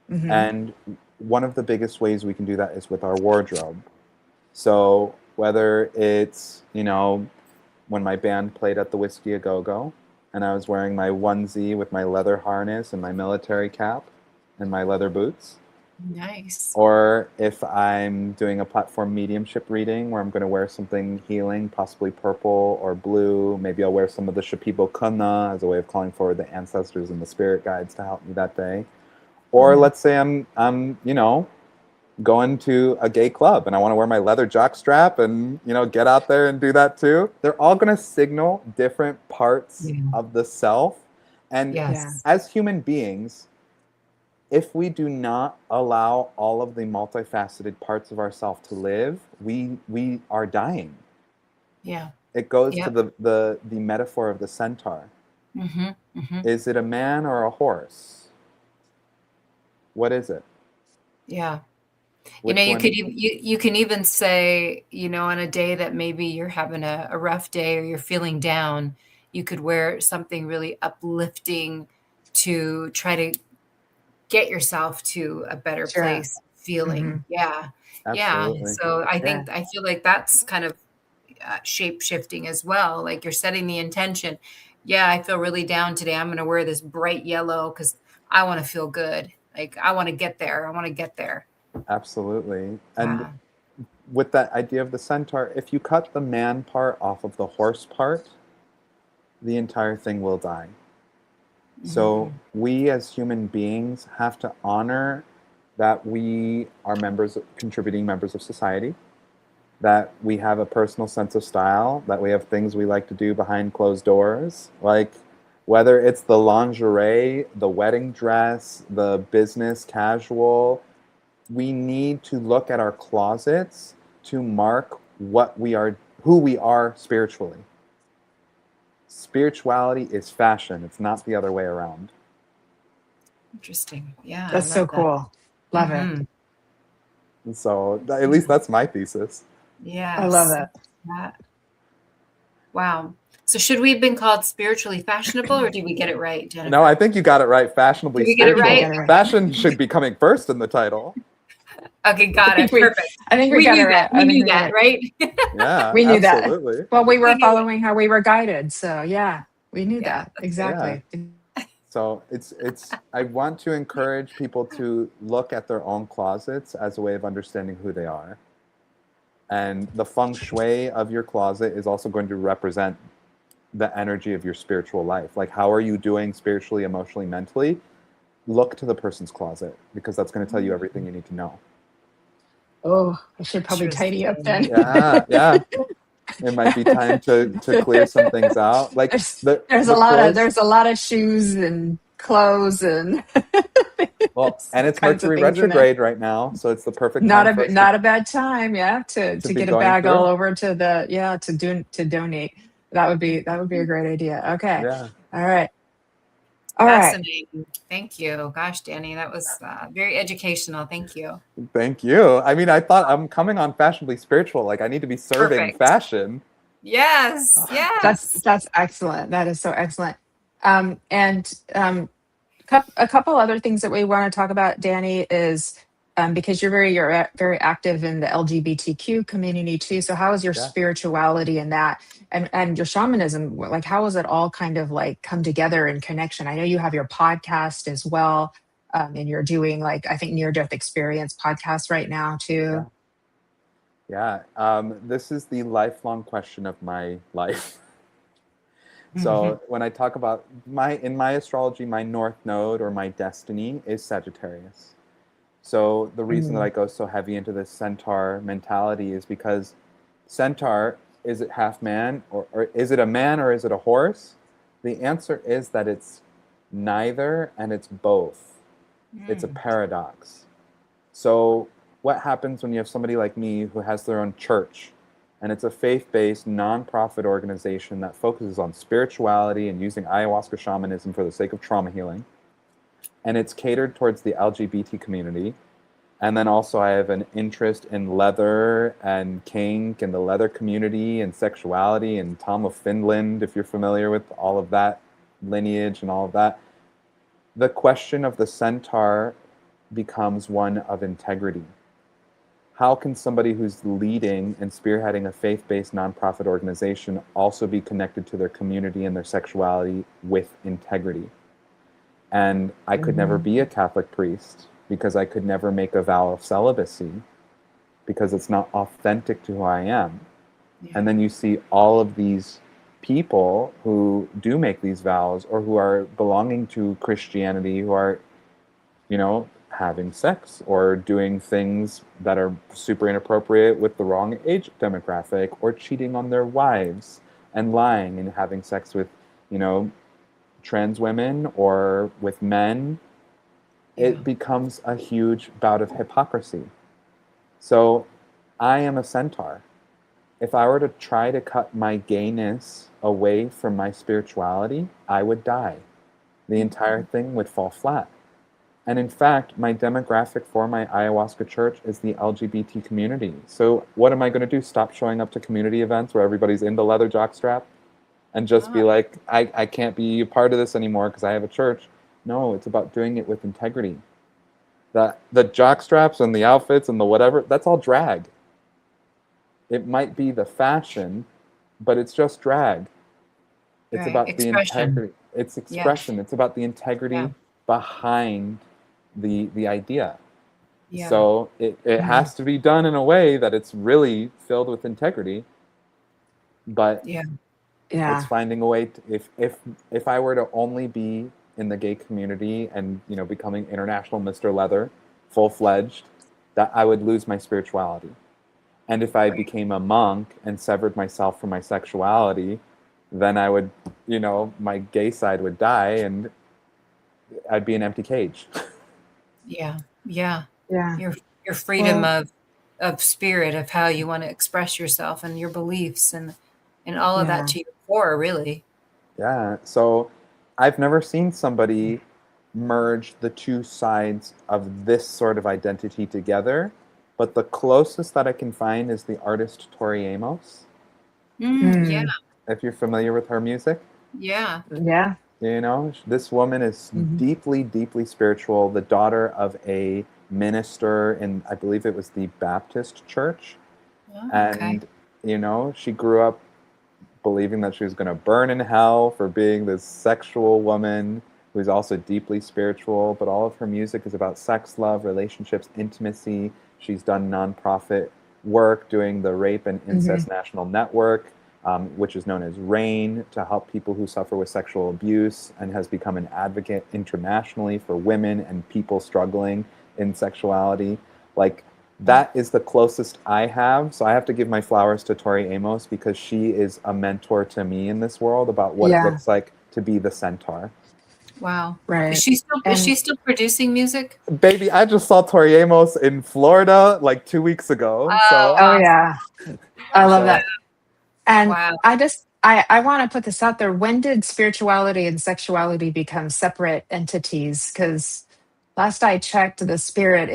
Hmm. And one of the biggest ways we can do that is with our wardrobe. So, whether it's, when my band played at the Whiskey A Go Go, and I was wearing my onesie with my leather harness and my military cap and my leather boots, Nice. or if I'm doing a platform mediumship reading where I'm going to wear something healing, possibly purple or blue. Maybe I'll wear some of the Shipibo Kunna as a way of calling forward the ancestors and the spirit guides to help me that day. Or let's say I'm going to a gay club and I want to wear my leather jock strap and get out there and do that too. They're all going to signal different parts Yeah. of the self. And Yeah. Yes. as human beings, if we do not allow all of the multifaceted parts of ourself to live, we are dying. Yeah. It goes to Yep. the metaphor of the centaur. Is it a man or a horse? What is it? Yeah. Which You could one? you can even say, on a day that maybe you're having a rough day or you're feeling down, you could wear something really uplifting to try to get yourself to a better Sure. place feeling. Hmm. Yeah. Yeah. Absolutely. So Yeah. I feel like that's kind of shape shifting as well. Like you're setting the intention. Yeah, I feel really down today. I'm going to wear this bright yellow because I want to feel good. Like I want to get there. I want to get there. Absolutely. And Yeah. with that idea of the centaur, if you cut the man part off of the horse part, the entire thing will die. So we as human beings have to honor that we are contributing members of society, that we have a personal sense of style, that we have things we like to do behind closed doors, like whether it's the lingerie, the wedding dress, the business casual. We need to look at our closets to mark who we are spiritually. Spirituality is fashion. It's not the other way around. Interesting. Yeah, I That's love so that. cool. Love it. Hmm. And so at least that's my thesis. I love Yes. it. That. Wow. So should we have been called spiritually fashionable or did we get it right, No, I Jennifer? think you got it right. Fashionably Did we get I it think we spiritual. right? got it right. Fashion should be coming first in the title. Okay, I got think it. we Perfect. I think we We got it knew that. right. We I think knew we got that, it. right? Yeah, We knew that. absolutely. Well, we We were knew it. following how we were guided. So yeah, we knew Yeah, that. that's it. Yeah. Exactly. So I want to encourage people to look at their own closets as a way of understanding who they are. And the feng shui of your closet is also going to represent the energy of your spiritual life. Like, how are you doing spiritually, emotionally, mentally? Look to the person's closet because that's going to tell you everything you need to know. Oh, I should probably tidy up then. Yeah, yeah. It might be time to clear some things out. Like there's the clothes. there's a lot of shoes and clothes and Well, and it's kinds of Mercury things in there. retrograde right now, so it's the perfect time for us Not a bad time, yeah, to be get a going bag all through. over to to donate. That would be a great idea. Okay. Yeah. All right. All right. Fascinating. Thank you. Gosh, Danny, that was very educational. Thank you. Thank you. I mean, I thought I'm coming on Fashionably Spiritual. Like, I need to be serving Perfect. fashion. Yes. Yes. That's excellent. That is so excellent. And a couple other things that we want to talk about, Danny, is because you're very active in the LGBTQ community too. So how is your spirituality in that, and your shamanism? Like, how is it all kind of like come together in connection? I know you have your podcast as well, and you're doing, like, I think, near death experience podcast right now too. Yeah. This is the lifelong question of my life. So when I talk about in my astrology, my north node or my destiny is Sagittarius. So the reason that I go so heavy into this centaur mentality is because centaur, is it half man or is it a man or is it a horse? The answer is that it's neither, and it's both. It's a paradox. So what happens when you have somebody like me who has their own church, and it's a faith-based nonprofit organization that focuses on spirituality and using ayahuasca shamanism for the sake of trauma healing, and it's catered towards the LGBT community. And then also I have an interest in leather and kink and the leather community and sexuality and Tom of Finland, if you're familiar with all of that lineage and all of that. The question of the centaur becomes one of integrity. How can somebody who's leading and spearheading a faith-based nonprofit organization also be connected to their community and their sexuality with integrity? And I could never be a Catholic priest because I could never make a vow of celibacy because it's not authentic to who I am. Yeah. And then you see all of these people who do make these vows or who are belonging to Christianity, who are, having sex or doing things that are super inappropriate with the wrong age demographic, or cheating on their wives and lying and having sex with, trans women or with men. It becomes a huge bout of hypocrisy. So I am a centaur. If I were to try to cut my gayness away from my spirituality, I would die. The entire thing would fall flat. And in fact, my demographic for my ayahuasca church is the LGBT community. So what am I going to do? Stop showing up to community events where everybody's in the leather jockstrap and just be like, I can't be a part of this anymore because I have a church? No, it's about doing it with integrity. The jockstraps and the outfits and the whatever, that's all drag. It might be the fashion, but it's just drag. It's about the integrity. It's expression. Yeah. It's about the integrity behind the idea. Yeah. So it has to be done in a way that it's really filled with integrity. But it's finding a way to, if I were to only be in the gay community and becoming international Mr. Leather, full-fledged, that I would lose my spirituality. And if I became a monk and severed myself from my sexuality, then I would, my gay side would die and I'd be an empty cage. Yeah. Your freedom of spirit, of how you want to express yourself and your beliefs and all of that to your core, really. Yeah. So I've never seen somebody merge the two sides of this sort of identity together, but the closest that I can find is the artist Tori Amos. Yeah. If you're familiar with her music. Yeah. This woman is deeply, deeply spiritual, the daughter of a minister in, I believe it was the Baptist church. And, she grew up believing that she was going to burn in hell for being this sexual woman who's also deeply spiritual, but all of her music is about sex, love, relationships, intimacy. She's done nonprofit work doing the Rape and Incest National Network, which is known as RAIN, to help people who suffer with sexual abuse, and has become an advocate internationally for women and people struggling in sexuality. Like, that is the closest I have. So I have to give my flowers to Tori Amos because she is a mentor to me in this world about what it looks like to be the centaur. Wow. Right. Is she still producing music? Baby, I just saw Tori Amos in Florida like 2 weeks ago. So Awesome. Yeah. I love that. And wow. I want to put this out there. When did spirituality and sexuality become separate entities? Because last I checked, the spirit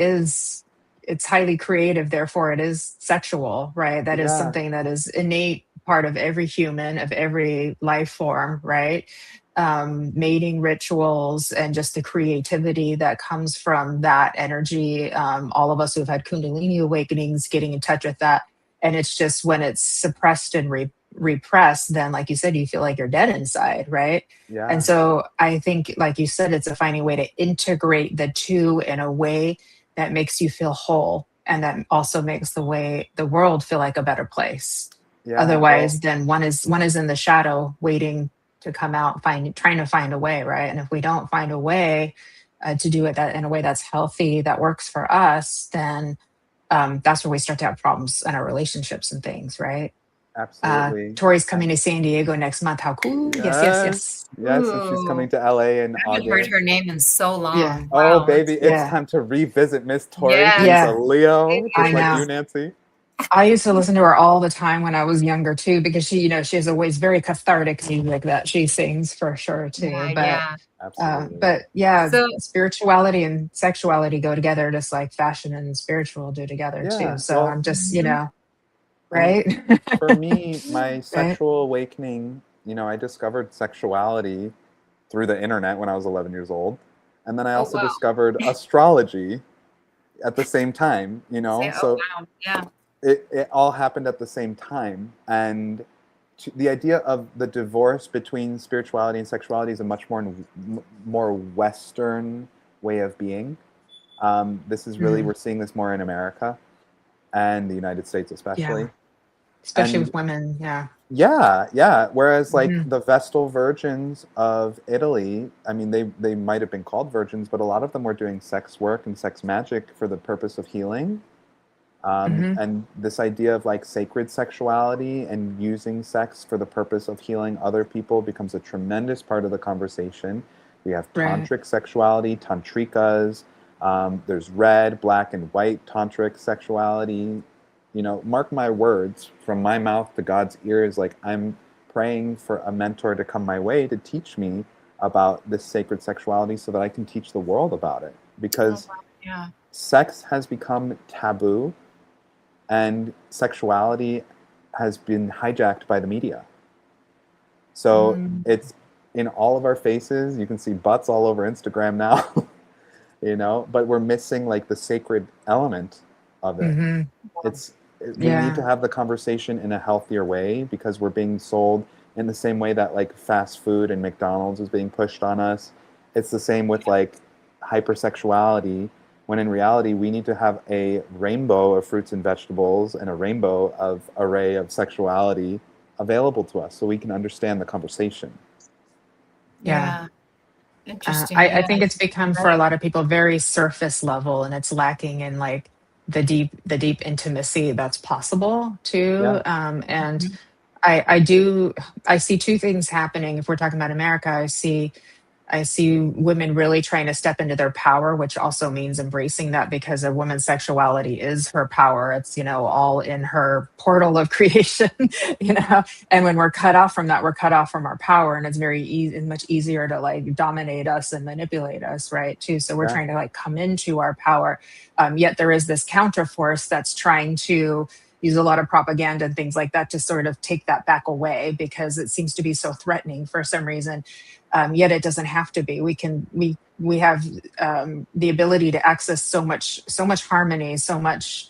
it's highly creative, therefore it is sexual, right? That is something that is innate part of every human, of every life form, right? Mating rituals and just the creativity that comes from that energy. All of us who've had Kundalini awakenings, getting in touch with that. And it's just when it's suppressed and repressed, then, like you said, you feel like you're dead inside, right? yeah. And so I think, like you said, it's a finding way to integrate the two in a way that makes you feel whole, and that also makes the world feel like a better place. Yeah, otherwise, then one is in the shadow waiting to come out, trying to find a way, right? And if we don't find a way to do it in a way that's healthy, that works for us, then that's where we start to have problems in our relationships and things, right? Absolutely. Tori's coming to San Diego next month. How cool. Yes. Yes, and she's coming to LA in August. I haven't heard her name in so long. Yeah. Wow, baby, it's time to revisit Miss Tori. Yes. She's a Leo, just like you, Nancy. I used to listen to her all the time when I was younger too, because she has always very cathartic music that she sings for sure too. Absolutely. Spirituality and sexuality go together, just like fashion and spiritual do together too. So I'm just, right? For me, my sexual awakening, I discovered sexuality through the internet when I was 11 years old. And then I also discovered astrology at the same time, It all happened at the same time. And the idea of the divorce between spirituality and sexuality is a much more Western way of being. This is really, we're seeing this more in America and the United States especially. Yeah. Especially with women, Yeah. Whereas the Vestal virgins of Italy, I mean, they might have been called virgins, but a lot of them were doing sex work and sex magic for the purpose of healing. And this idea of like sacred sexuality and using sex for the purpose of healing other people becomes a tremendous part of the conversation. We have tantric sexuality, tantrikas. There's red, black, and white tantric sexuality. Mark my words, from my mouth to God's ears, like I'm praying for a mentor to come my way to teach me about this sacred sexuality so that I can teach the world about it. Because sex has become taboo and sexuality has been hijacked by the media. So it's in all of our faces. You can see butts all over Instagram now, but we're missing like the sacred element of it. We need to have the conversation in a healthier way because we're being sold in the same way that like fast food and McDonald's is being pushed on us. It's the same with like hypersexuality, when in reality we need to have a rainbow of fruits and vegetables and a rainbow of array of sexuality available to us so we can understand the conversation. Yeah. Interesting. I think it's become for a lot of people very surface level, and it's lacking in like the deep intimacy that's possible too. And I see two things happening. If we're talking about America, I see women really trying to step into their power, which also means embracing that, because a woman's sexuality is her power. It's, all in her portal of creation, and when we're cut off from that, we're cut off from our power, and it's very easy and much easier to like dominate us and manipulate us, right, too. So we're trying to like come into our power. Yet there is this counterforce that's trying to use a lot of propaganda and things like that to sort of take that back away, because it seems to be so threatening for some reason. Yet it doesn't have to be. We have the ability to access so much harmony, so much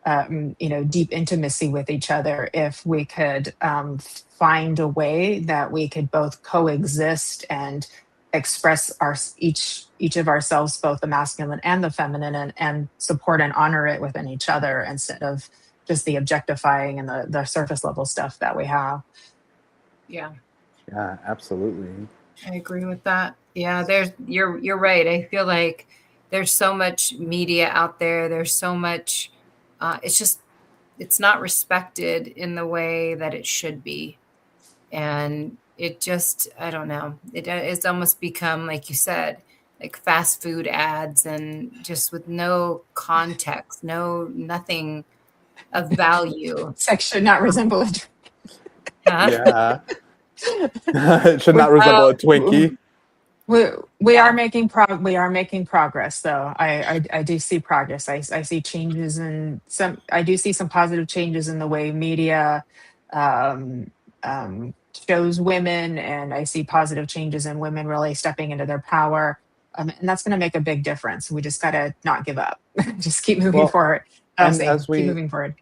deep intimacy with each other if we could find a way that we could both coexist and express each of ourselves, both the masculine and the feminine, and support and honor it within each other instead of just the objectifying and the surface level stuff that we have. Yeah, absolutely. I agree with that. Yeah, you're right. I feel like there's so much media out there. There's so much it's not respected in the way that it should be. And it just, I don't know, it's almost become, like you said, like fast food ads, and just with no context, nothing of value. Sex should not resemble a Yeah. It should not resemble a Twinkie. We are making progress though. I do see progress. I see changes in I do see some positive changes in the way media um, shows women, and I see positive changes in women really stepping into their power. And that's going to make a big difference. We just got to not give up. Just keep moving forward. And Keep moving forward.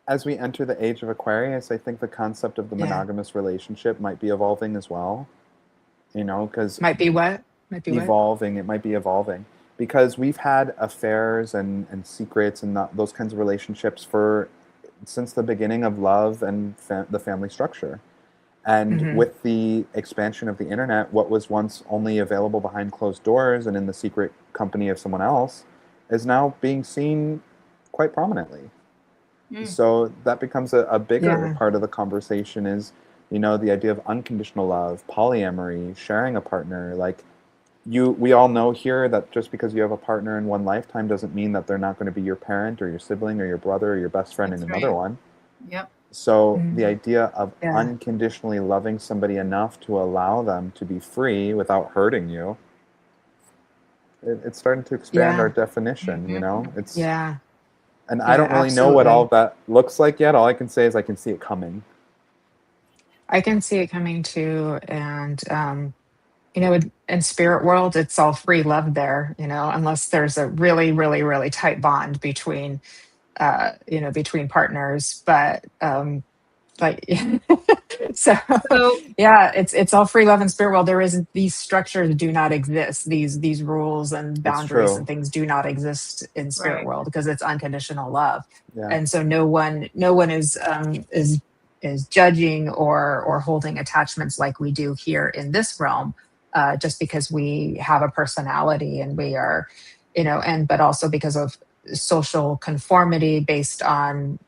As we enter the age of Aquarius, I think the concept of the monogamous relationship might be evolving as well. Because might be evolving. It might be evolving because we've had affairs and secrets and those kinds of relationships since the beginning of love and the family structure. And with the expansion of the internet, what was once only available behind closed doors and in the secret company of someone else is now being seen quite prominently. So that becomes a bigger part of the conversation is, the idea of unconditional love, polyamory, sharing a partner. Like we all know here that just because you have a partner in one lifetime doesn't mean that they're not going to be your parent or your sibling or your brother or your best friend in another one. Yep. So the idea of unconditionally loving somebody enough to allow them to be free without hurting you, it's starting to expand our definition, It's and I don't really know what all of that looks like yet. All I can say is I can see it coming. I can see it coming too. And, in spirit world, it's all free love there, unless there's a really, really, really tight bond between, between partners. But, it's all free love in spirit world. There isn't, these structures do not exist. These rules and boundaries and things do not exist in spirit world because it's unconditional love. And so no one is judging or holding attachments like we do here in this realm, just because we have a personality and we are, but also because of social conformity based on,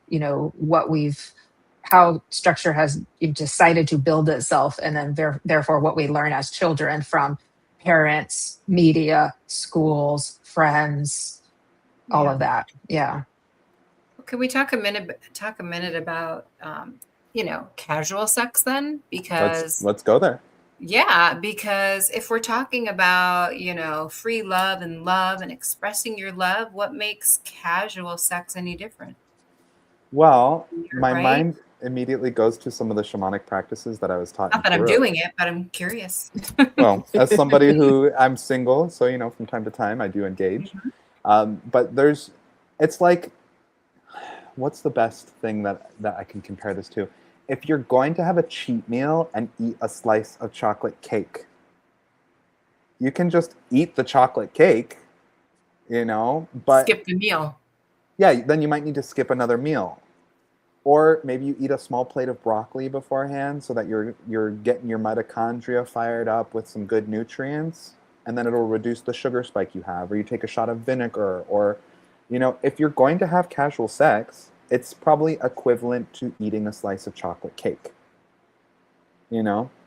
how structure has decided to build itself, and then therefore what we learn as children from parents, media, schools, friends, all of that. Yeah. Can we talk a minute about casual sex then? Because let's go there. Yeah, because if we're talking about, free love and expressing your love, what makes casual sex any different? Well, my mind immediately goes to some of the shamanic practices that I was taught. Not that I'm doing it, but I'm curious. Well, as somebody who I'm single, so from time to time I do engage. But it's like, what's the best thing that I can compare this to? If you're going to have a cheat meal and eat a slice of chocolate cake, you can just eat the chocolate cake, but skip the meal. Yeah, then you might need to skip another meal. Or maybe you eat a small plate of broccoli beforehand so that you're getting your mitochondria fired up with some good nutrients, and then it'll reduce the sugar spike you have. Or you take a shot of vinegar, or, if you're going to have casual sex, it's probably equivalent to eating a slice of chocolate cake.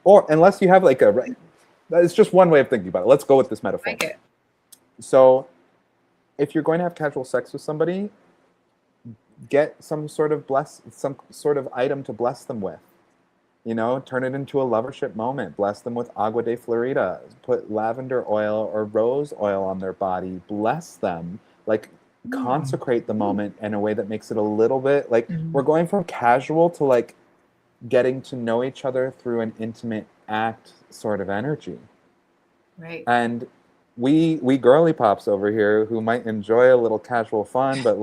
Or unless you have it's just one way of thinking about it. Let's go with this metaphor. Like it. So if you're going to have casual sex with somebody, get some sort of item to bless them with. Turn it into a lovership moment. Bless them with agua de Florida. Put lavender oil or rose oil on their body. Bless them. Consecrate the moment in a way that makes it a little bit we're going from casual to getting to know each other through an intimate act sort of energy. Right. And we girly pops over here who might enjoy a little casual fun, but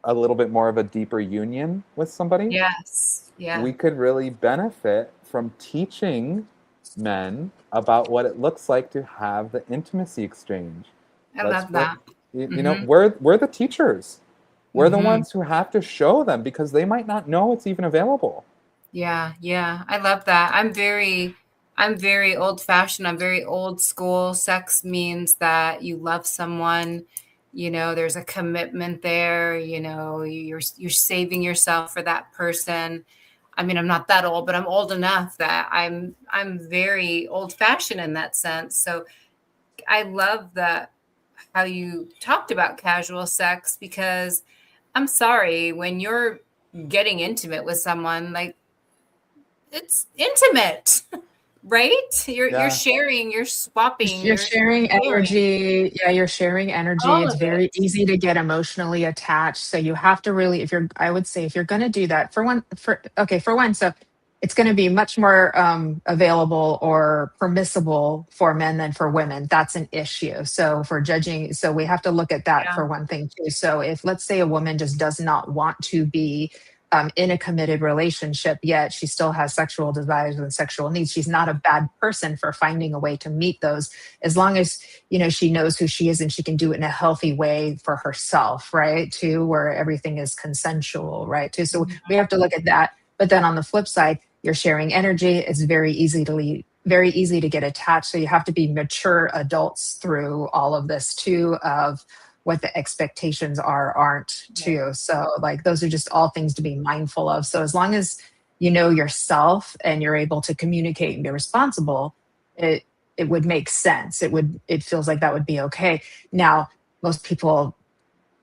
a little bit more of a deeper union with somebody. Yes. Yeah. We could really benefit from teaching men about what it looks like to have the intimacy exchange. I love that. We're the teachers. We're the ones who have to show them because they might not know it's even available. Yeah. Yeah. I love that. I'm very old fashioned. I'm very old school. Sex means that you love someone, there's a commitment there, you're saving yourself for that person. I mean, I'm not that old, but I'm old enough that I'm very old fashioned in that sense. So I love that how you talked about casual sex, because I'm sorry, when you're getting intimate with someone, like, it's intimate, right? You're sharing, you're swapping, You're sharing sharing energy. Yeah, you're sharing energy. all It's of very it. easy to get emotionally attached. So you have to really, I would say if you're going to do that, for one, so it's going to be much more available or permissible for men than for women. That's an issue. So for judging, so we have to look at that Yeah. for one thing too. So if, let's say, a woman just does not want to be in a committed relationship, yet she still has sexual desires and sexual needs, she's not a bad person for finding a way to meet those, as long as she knows who she is and she can do it in a healthy way for herself, right, too, where everything is consensual, right, too. So we have to look at that. But then on the flip side, you're sharing energy. It's very easy to get attached. So you have to be mature adults through all of this too, of what the expectations aren't too. So like those are just all things to be mindful of. So as long as you know yourself and you're able to communicate and be responsible, it would make sense. It feels like that would be okay. Now, most people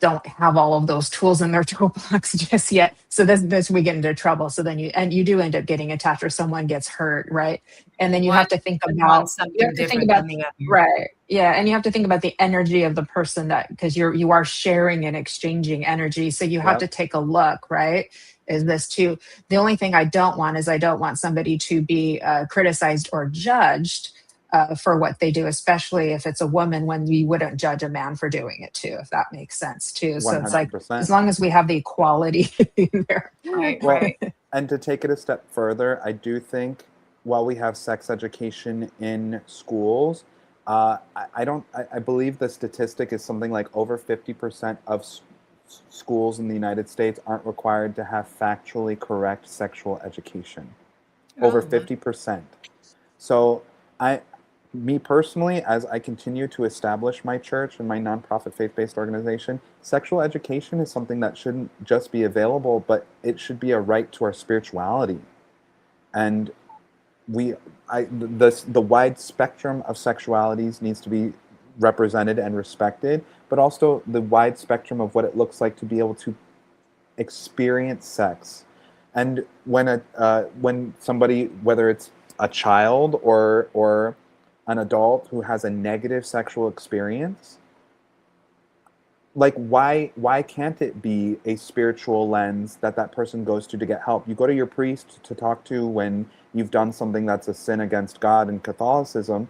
don't have all of those tools in their toolbox just yet. So this we get into trouble. So then you do end up getting attached, or someone gets hurt, right? And then you One have to think wants about something different than the other. right. Yeah. And you have to think about the energy of the person, that because you are sharing and exchanging energy. So you have to take a look, right? Is this too? The only thing I don't want is I don't want somebody to be criticized or judged for what they do, especially if it's a woman, when we wouldn't judge a man for doing it too, if that makes sense too. So it's like, 100%. as long as we have the equality there. Right, Well, right. and to take it a step further, I do think while we have sex education in schools, I believe the statistic is something like over 50% of schools in the United States aren't required to have factually correct sexual education. Over 50%. So me personally, as I continue to establish my church and my nonprofit faith-based organization, sexual education is something that shouldn't just be available, but it should be a right to our spirituality. And the wide spectrum of sexualities needs to be represented and respected, but also the wide spectrum of what it looks like to be able to experience sex. And when somebody, whether it's a child or an adult who has a negative sexual experience, like why can't it be a spiritual lens that person goes to get help? You go to your priest to talk to when you've done something that's a sin against God in Catholicism.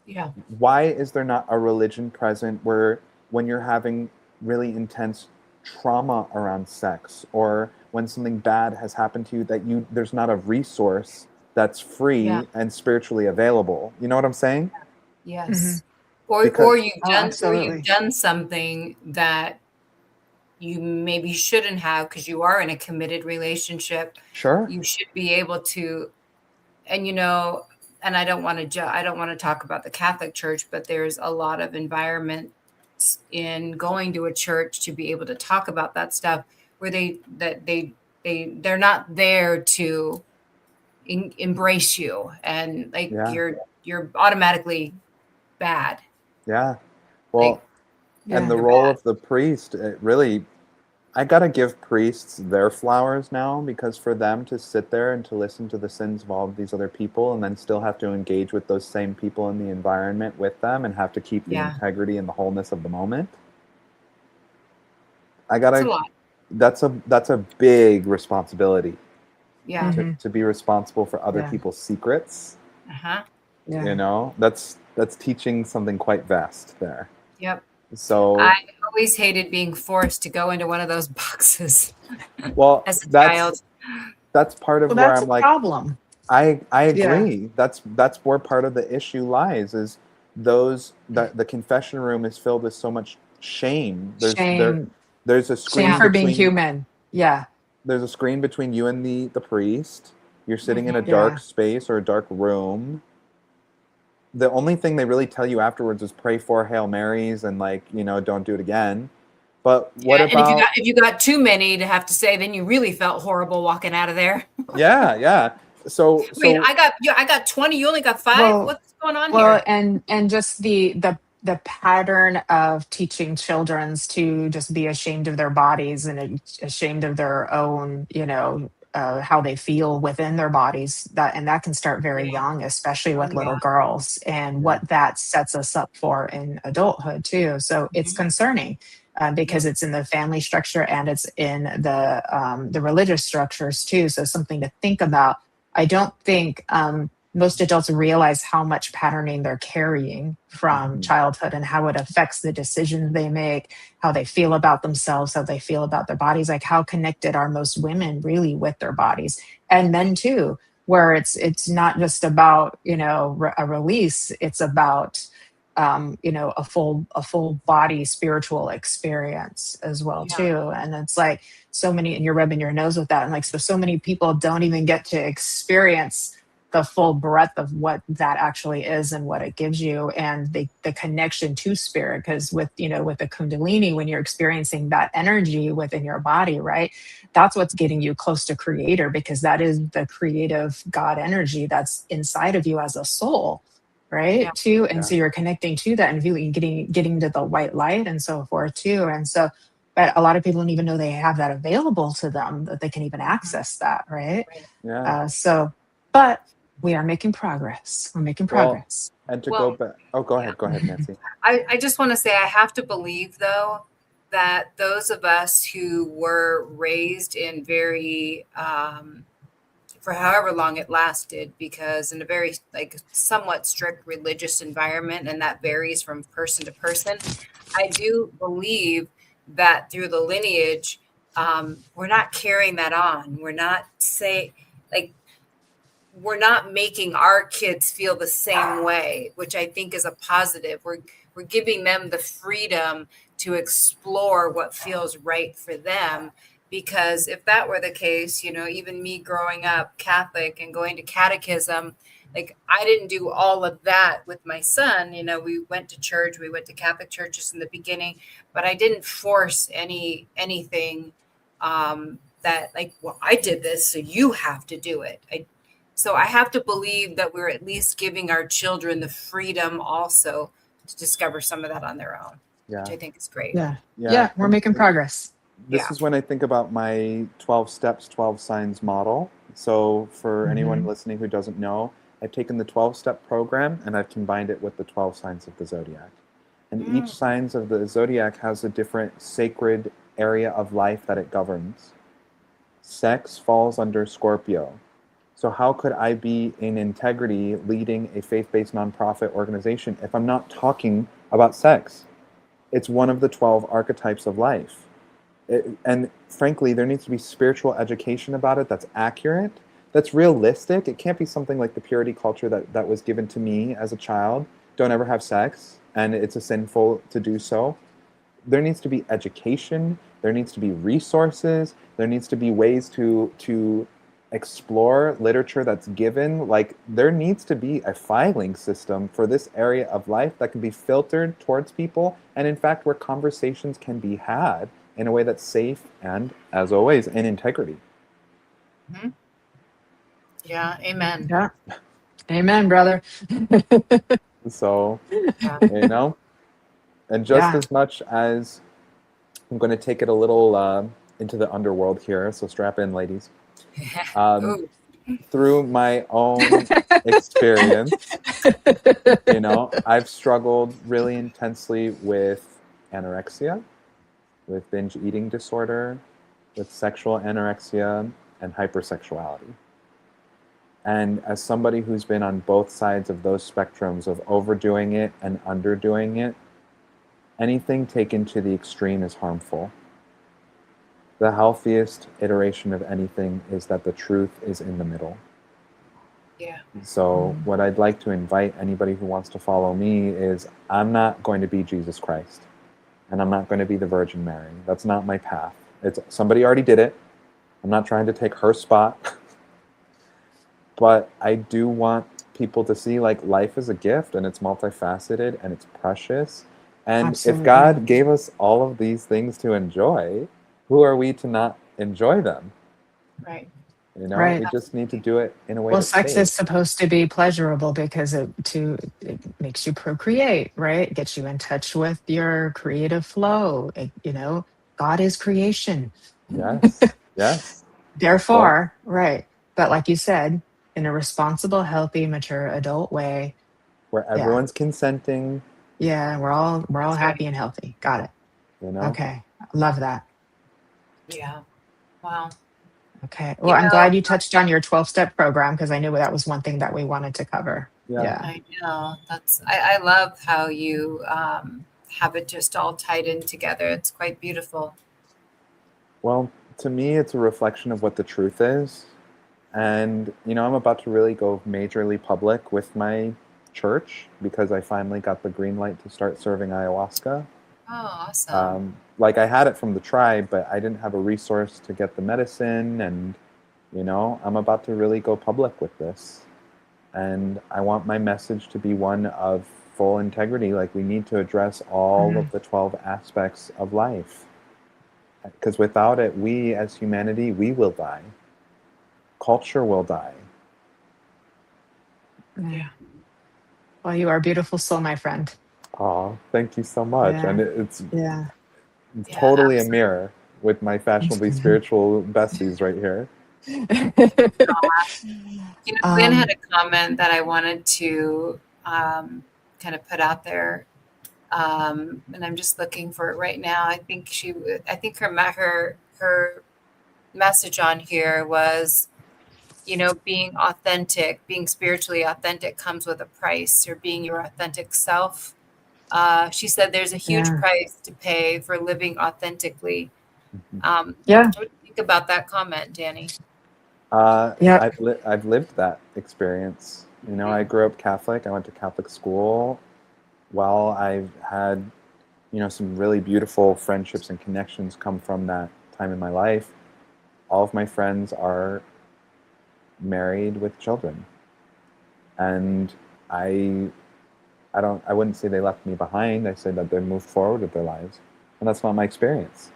Yeah. Why is there not a religion present where when you're having really intense trauma around sex, or when something bad has happened to you, there's not a resource that's free and spiritually available? You know what I'm saying? Yes. Mm-hmm. Or you've absolutely. done something that you maybe shouldn't have, because you are in a committed relationship. Sure. You should be able to, and and I don't want to talk about the Catholic Church, but there's a lot of environments in going to a church to be able to talk about that stuff, where they're not there to embrace you, and like you're automatically bad. Yeah. Well, and the role of the priest, I gotta give priests their flowers now, because for them to sit there and to listen to the sins of all of these other people, and then still have to engage with those same people in the environment with them, and have to keep the integrity and the wholeness of the moment. That's a big responsibility. Yeah. To be responsible for other people's secrets. Uh-huh. Yeah. That's teaching something quite vast there. Yep. So I always hated being forced to go into one of those boxes. Well, as a child. That's part of where that's I'm a like, problem. I agree. That's where part of the issue lies, is the confession room is filled with so much shame. There's a screen for being human. Yeah. There's a screen between you and the priest. You're sitting in a dark space or a dark room. the only thing they really tell you afterwards is pray 4 Hail Marys and like, you know, don't do it again. But what about, and if you got too many to have to say, then you really felt horrible walking out of there. yeah. So Wait, I got 20, you only got 5? Well, What's going on well, here? and just the pattern of teaching children's to just be ashamed of their bodies and ashamed of their own, you know, how they feel within their bodies, that can start very Yeah. young, especially Oh, with yeah. little girls, and what that sets us up for in adulthood too. So it's concerning. Because it's in the family structure and it's in the religious structures too. So something to think about. I don't think most adults realize how much patterning they're carrying from childhood and how it affects the decisions they make, how they feel about themselves, how they feel about their bodies. Like, how connected are most women really with their bodies, and men too, where it's not just about, you know, a release. It's about you know, a full body spiritual experience as well too. And it's like, so many, and you're rubbing your nose with that, and like, so many people don't even get to experience the full breadth of what that actually is and what it gives you, and the connection to spirit. Because with, you know, with the kundalini, when you're experiencing that energy within your body, right, that's what's getting you close to creator, because that is the creative God energy that's inside of you as a soul, right, too. And so you're connecting to that and really getting to the white light and so forth too. And so, but a lot of people don't even know they have that available to them, that they can even access that, right? So, but we are making progress. We're making progress. And to go back, go ahead, Nancy. I just want to say, I have to believe though that those of us who were raised in very for however long it lasted, because in a very like somewhat strict religious environment, and that varies from person to person, I do believe that through the lineage, we're not carrying that on. We're not we're not making our kids feel the same way, which I think is a positive. We're giving them the freedom to explore what feels right for them. Because if that were the case, you know, even me growing up Catholic and going to catechism, like I didn't do all of that with my son. You know, we went to church, we went to Catholic churches in the beginning, but I didn't force anything that like, well, I did this, so you have to do it. So I have to believe that we're at least giving our children the freedom also to discover some of that on their own, which I think is great. Yeah, we're making progress. This is when I think about my 12 steps, 12 signs model. So for anyone listening who doesn't know, I've taken the 12-step program and I've combined it with the 12 signs of the zodiac. And each signs of the zodiac has a different sacred area of life that it governs. Sex falls under Scorpio. So how could I be in integrity leading a faith-based nonprofit organization if I'm not talking about sex? It's one of the 12 archetypes of life. And frankly, there needs to be spiritual education about it that's accurate, that's realistic. It can't be something like the purity culture that was given to me as a child. Don't ever have sex, and it's a sinful to do so. There needs to be education. There needs to be resources. There needs to be ways to explore literature that's given. Like, there needs to be a filing system for this area of life that can be filtered towards people, and in fact, where conversations can be had in a way that's safe and, as always, in integrity. Yeah, amen. Yeah. Amen, brother. So, you know, and just as much as I'm going to take it a little into the underworld here, so strap in, ladies. Through my own experience, you know, I've struggled really intensely with anorexia, with binge eating disorder, with sexual anorexia, and hypersexuality. And as somebody who's been on both sides of those spectrums of overdoing it and underdoing it, anything taken to the extreme is harmful. The healthiest iteration of anything is that the truth is in the middle. Yeah. So what I'd like to invite anybody who wants to follow me is, I'm not going to be Jesus Christ. And I'm not going to be the Virgin Mary. That's not my path. It's somebody already did it. I'm not trying to take her spot. But I do want people to see like life is a gift and it's multifaceted and it's precious. And Absolutely. if God gave us all of these things to enjoy, who are we to not enjoy them? Right. You know, Right. we just need to do it in a way Well, that's sex safe. is supposed to be pleasurable because it makes you procreate, right? It gets you in touch with your creative flow. God is creation. Yes. Yes. Well, Therefore, right. But like you said, in a responsible, healthy, mature adult way, where yeah. everyone's consenting. Yeah, we're all That's happy right. and healthy. Got it. You know? Okay. Love that. Yeah. Wow. Okay. Well, I'm know, glad you touched on your 12-step program because I knew that was one thing that we wanted to cover. Yeah. I know. I love how you have it just all tied in together. It's quite beautiful. Well, to me, it's a reflection of what the truth is. And, I'm about to really go majorly public with my church because I finally got the green light to start serving ayahuasca. Oh, awesome. Like I had it from the tribe, but I didn't have a resource to get the medicine. And, I'm about to really go public with this. And I want my message to be one of full integrity. Like we need to address all of the 12 aspects of life. Because without it, we as humanity, we will die. Culture will die. Yeah. Well, you are a beautiful soul, my friend. Oh, thank you so much. Yeah. And it's absolutely. totally a mirror with my fashionably spiritual besties right here. Lynn had a comment that I wanted to kind of put out there. And I'm just looking for it right now. I think her message on here was, being authentic, being spiritually authentic comes with a price, or being your authentic self. She said there's a huge price to pay for living authentically. What do you think about that comment, Danny? I've lived that experience. I grew up Catholic. I went to Catholic school. While I've had, some really beautiful friendships and connections come from that time in my life, all of my friends are married with children. And I wouldn't say they left me behind. I say that they moved forward with their lives. And that's not my experience.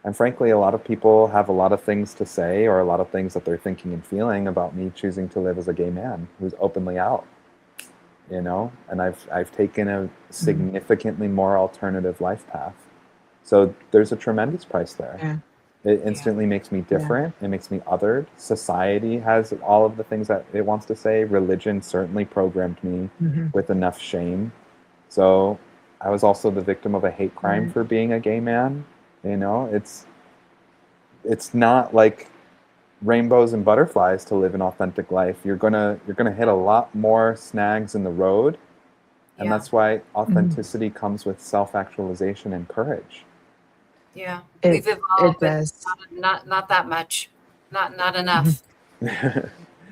And frankly, a lot of people have a lot of things to say or a lot of things that they're thinking and feeling about me choosing to live as a gay man who's openly out, and I've taken a significantly more alternative life path. So there's a tremendous price there. Yeah. It instantly makes me different. It makes me othered. Society has all of the things that it wants to say. Religion certainly programmed me with enough shame. So I was also the victim of a hate crime for being a gay man. It's not like rainbows and butterflies to live an authentic life. You're gonna hit a lot more snags in the road. And that's why authenticity comes with self-actualization and courage. Yeah, we've evolved, but not that much, not enough.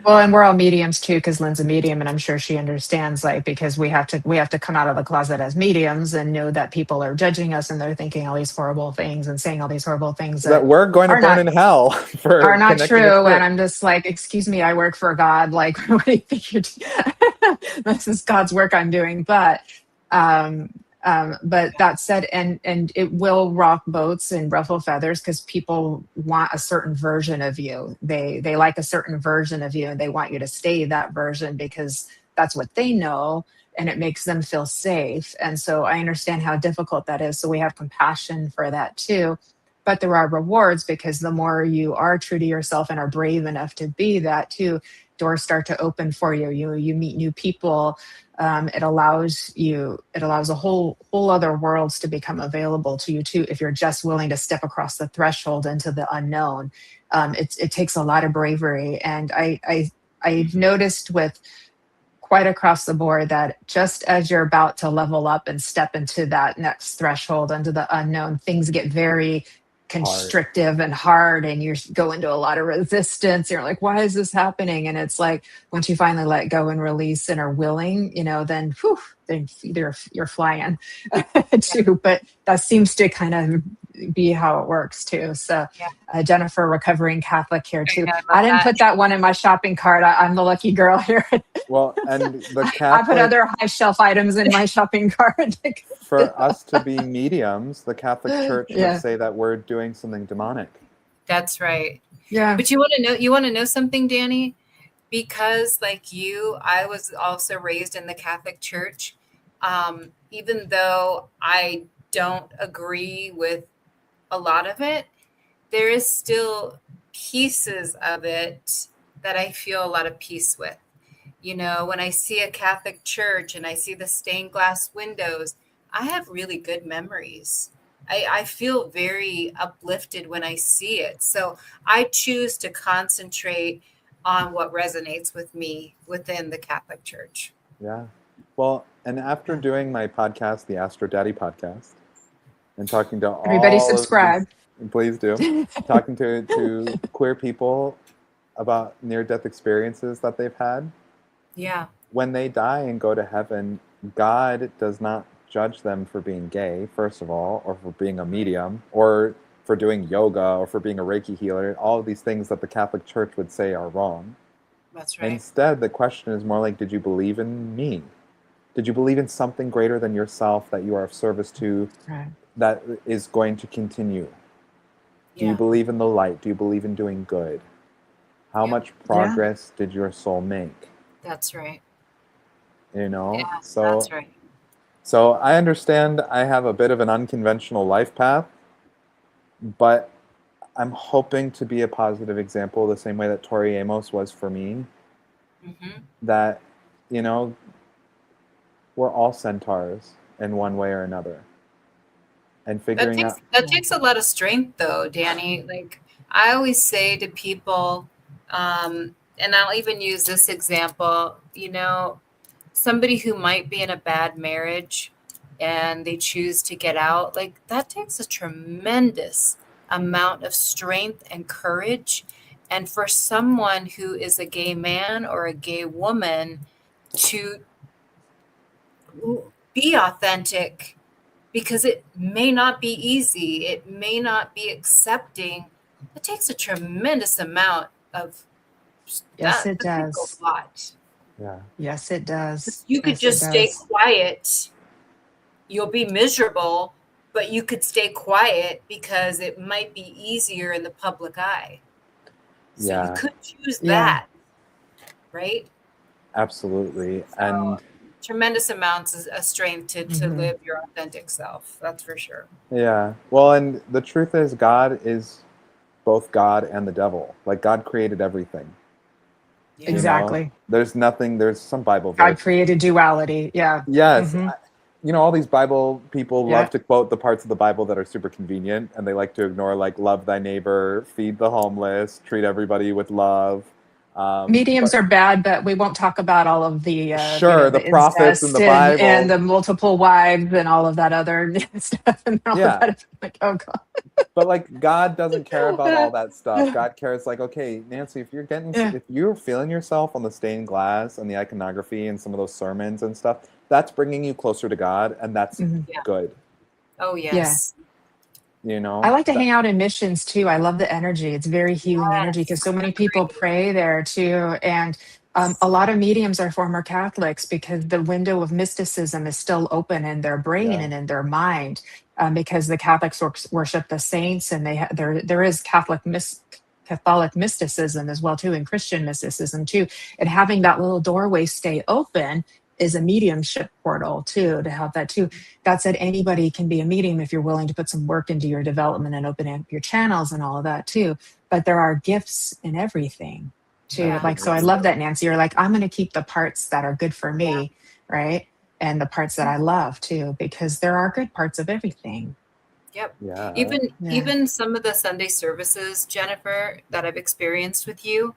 Well, and we're all mediums too, because Lynn's a medium, and I'm sure she understands. Because we have to come out of the closet as mediums and know that people are judging us and they're thinking all these horrible things and saying all these horrible things that we're going to burn in hell are not true. And I'm just like, excuse me, I work for God. Like, what do you think you're doing? This is God's work I'm doing, but that said, and it will rock boats and ruffle feathers because people want a certain version of you. They like a certain version of you and they want you to stay that version because that's what they know and it makes them feel safe. And so I understand how difficult that is. So we have compassion for that too. But there are rewards because the more you are true to yourself and are brave enough to be that too, doors start to open for you. You meet new people. It allows a whole other worlds to become available to you too if you're just willing to step across the threshold into the unknown. It takes a lot of bravery, and I've noticed with quite across the board that just as you're about to level up and step into that next threshold into the unknown, things get very constrictive and hard, and you go into a lot of resistance. You're like, why is this happening? And it's like once you finally let go and release and are willing, then you're flying too. But that seems to kind of be how it works too. So Yeah. Jennifer, recovering Catholic here too. I I didn't that. put that one in my shopping cart. I'm the lucky girl here. Well, and the I put Catholic, other high shelf items in my shopping cart. for us to be mediums, the Catholic Church would Yeah. say that we're doing something demonic. That's right. Yeah. But you want to know something, Danny? Because like you, I was also raised in the Catholic Church. Even though I don't agree with a lot of it, there is still pieces of it that I feel a lot of peace with. You know, when I see a Catholic church and I see the stained glass windows, I have really good memories. I feel very uplifted when I see it. So I choose to concentrate on what resonates with me within the Catholic Church. Yeah. Well, and after doing my podcast, the Astro Daddy podcast, and talking to Everybody all subscribe. of these, please do, talking to queer people about near-death experiences that they've had. Yeah. When they die and go to heaven, God does not judge them for being gay, first of all, or for being a medium, or for doing yoga, or for being a Reiki healer, all of these things that the Catholic Church would say are wrong. That's right. Instead, the question is more like, did you believe in me? Did you believe in something greater than yourself that you are of service to, that is going to continue? Do you believe in the light? Do you believe in doing good? How much progress did your soul make? That's right. You know? Yeah, so that's right. So I understand I have a bit of an unconventional life path, but I'm hoping to be a positive example the same way that Tori Amos was for me. Mm-hmm. That, you know, we're all centaurs in one way or another. And figuring that takes a lot of strength though, Danny. Like I always say to people, and I'll even use this example, you know, somebody who might be in a bad marriage and they choose to get out, like that takes a tremendous amount of strength and courage. And for someone who is a gay man or a gay woman to be authentic, because it may not be easy, it may not be accepting, it takes a tremendous amount of It does. A lot. Yeah. Yes, it does. You could just stay quiet. You'll be miserable, but you could stay quiet because it might be easier in the public eye. So you could choose that, right? Absolutely. So, and tremendous amounts of strength to live your authentic self. That's for sure. Yeah. Well, and the truth is God is both God and the devil. Like God created everything. Yeah. Exactly. There's some Bible verse. God created duality. Yeah. Yes. You know, all these Bible people love to quote the parts of the Bible that are super convenient, and they like to ignore, like, love thy neighbor, feed the homeless, treat everybody with love. Mediums are bad, but we won't talk about all of the the prophets in the Bible and the multiple wives and all of that other stuff. And all of that. Like, oh God. But like God doesn't care about all that stuff. God cares, like, okay, Nancy, if you're feeling yourself on the stained glass and the iconography and some of those sermons and stuff, that's bringing you closer to God, and that's good. Oh yes. You know, I like to hang out in missions too. I love the energy. It's very healing energy because so many people pray there too. And a lot of mediums are former Catholics because the window of mysticism is still open in their brain and in their mind, because the Catholics worship the saints, and there is Catholic mysticism as well too, and Christian mysticism too. And having that little doorway stay open is a mediumship portal too, to help that too. That said, anybody can be a medium if you're willing to put some work into your development and open up your channels and all of that too. But there are gifts in everything too. So I love that, Nancy. You're like, I'm going to keep the parts that are good for me, right? And the parts that I love too, because there are good parts of everything. Yep. Yeah. Even some of the Sunday services, Jennifer, that I've experienced with you,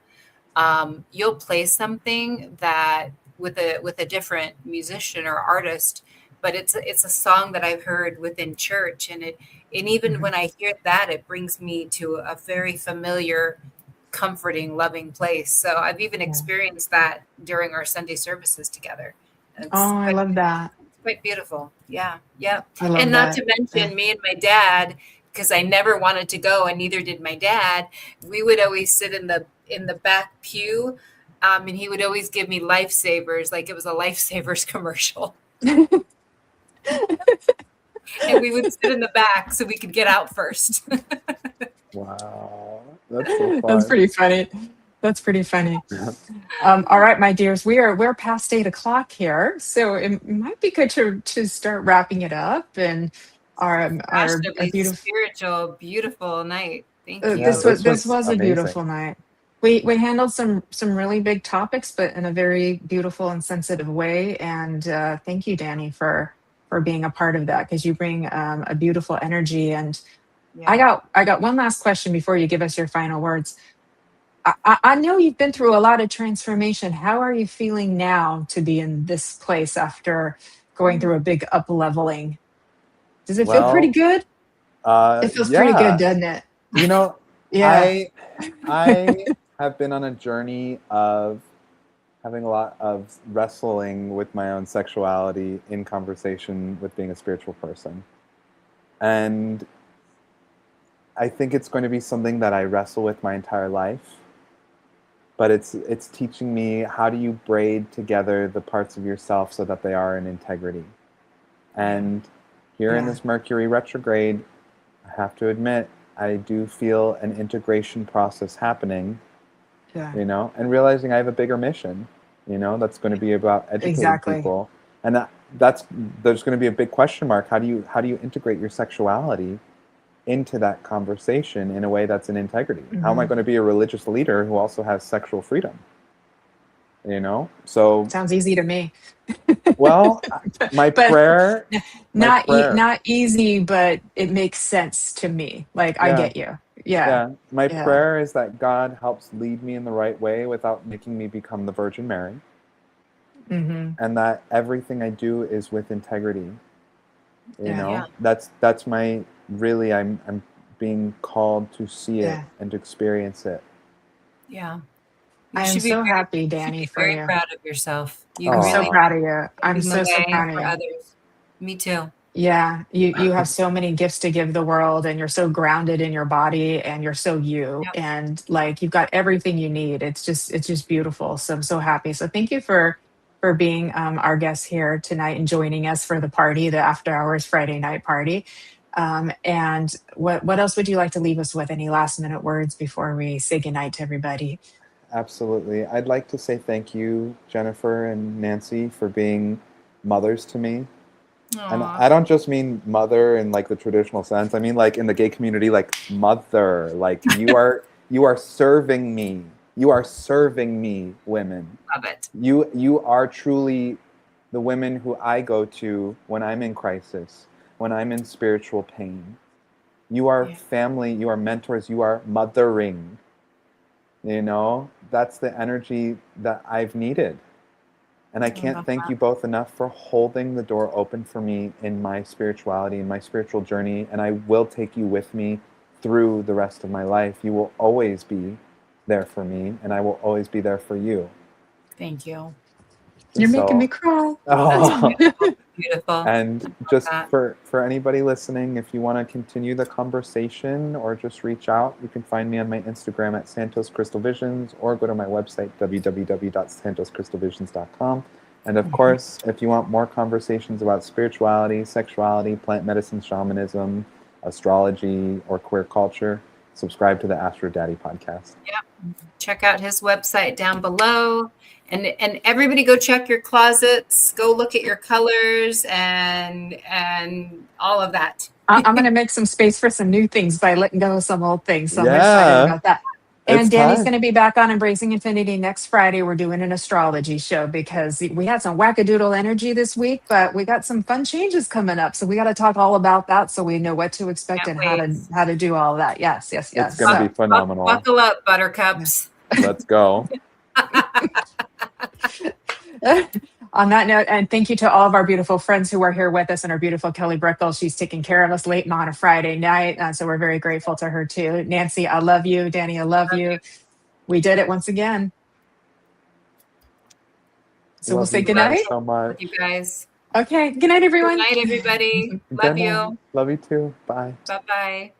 you'll play something that with a different musician or artist, but it's a song that I've heard within church, and even when I hear that, it brings me to a very familiar, comforting, loving place. So I've even experienced that during our Sunday services together. I love that. It's quite beautiful. Yeah. I love and not to mention me and my dad because I never wanted to go, and neither did my dad. We would always sit in the back pew, and he would always give me lifesavers, like it was a lifesavers commercial. And we would sit in the back so we could get out first. Wow, that's so fun. That's pretty funny. That's pretty funny. All right, my dears, we're past 8 o'clock here, so it might be good to start wrapping it up. And our Fashionably spiritual, beautiful night. Thank you. this was a amazing. beautiful night. We handled some really big topics, but in a very beautiful and sensitive way. And thank you, Danny, for being a part of that, because you bring a beautiful energy. And Yeah. I got one last question before you give us your final words. I know you've been through a lot of transformation. How are you feeling now to be in this place after going through a big up leveling? Does it feel pretty good? It feels pretty good, doesn't it? You know, Yeah. I have been on a journey of having a lot of wrestling with my own sexuality in conversation with being a spiritual person. And I think it's going to be something that I wrestle with my entire life. But it's teaching me, how do you braid together the parts of yourself so that they are in integrity? And here in this Mercury retrograde, I have to admit, I do feel an integration process happening, you know, and realizing I have a bigger mission, you know, that's going to be about educating people. And there's going to be a big question mark. How do you integrate your sexuality into that conversation in a way that's in integrity? How am I going to be a religious leader who also has sexual freedom? You know, so sounds easy to me. Well, my prayer, not easy, but it makes sense to me. Like, I get you. Yeah. My prayer is that God helps lead me in the right way without making me become the Virgin Mary, and that everything I do is with integrity. You know, that's my really. I'm being called to see it and to experience it. Yeah. I'm so happy, Danny, for you. Very proud of yourself. I'm so proud of you. I'm so proud of you. Others. Me too. Yeah, you have so many gifts to give the world, and you're so grounded in your body, and you're so you, and like, you've got everything you need. It's just beautiful. So I'm so happy. So thank you for being our guest here tonight and joining us for the party, the after hours Friday night party. And what else would you like to leave us with? Any last minute words before we say goodnight to everybody? Absolutely. I'd like to say thank you, Jennifer and Nancy, for being mothers to me. Aww. And I don't just mean mother in like the traditional sense. I mean, like, in the gay community, like mother, like you are serving me. You are serving me, women. Love it. You are truly the women who I go to when I'm in crisis, when I'm in spiritual pain. You are family, you are mentors, you are mothering. You know, that's the energy that I've needed. And I can't thank you both enough for holding the door open for me in my spirituality, in my spiritual journey. And I will take you with me through the rest of my life. You will always be there for me, and I will always be there for you. Thank you. You're making me cry. Oh. Beautiful. And just for anybody listening, if you want to continue the conversation or just reach out, you can find me on my Instagram at Santos Crystal Visions, or go to my website, www.santoscrystalvisions.com. And of course, if you want more conversations about spirituality, sexuality, plant medicine, shamanism, astrology, or queer culture, subscribe to the Astro Daddy podcast. Yeah. Check out his website down below. And everybody go check your closets, go look at your colors and all of that. I'm going to make some space for some new things by letting go of some old things. So I'm excited about that. And Danny's going to be back on Embracing Infinity next Friday. We're doing an astrology show because we had some wackadoodle energy this week, but we got some fun changes coming up. So we got to talk all about that so we know what to expect and how to do all of that. Yes. It's going to be phenomenal. Buckle up, buttercups. Let's go. On that note, and thank you to all of our beautiful friends who are here with us, and our beautiful Kelly Brickle. She's taking care of us late on a Friday night, so we're very grateful to her too. Nancy, I love you. Danny, I love you. We did it once again. So we'll say goodnight. So much. Love you guys. Okay. Good night, everyone. Good night, everybody. Love you. Love you too. Bye. Bye-bye.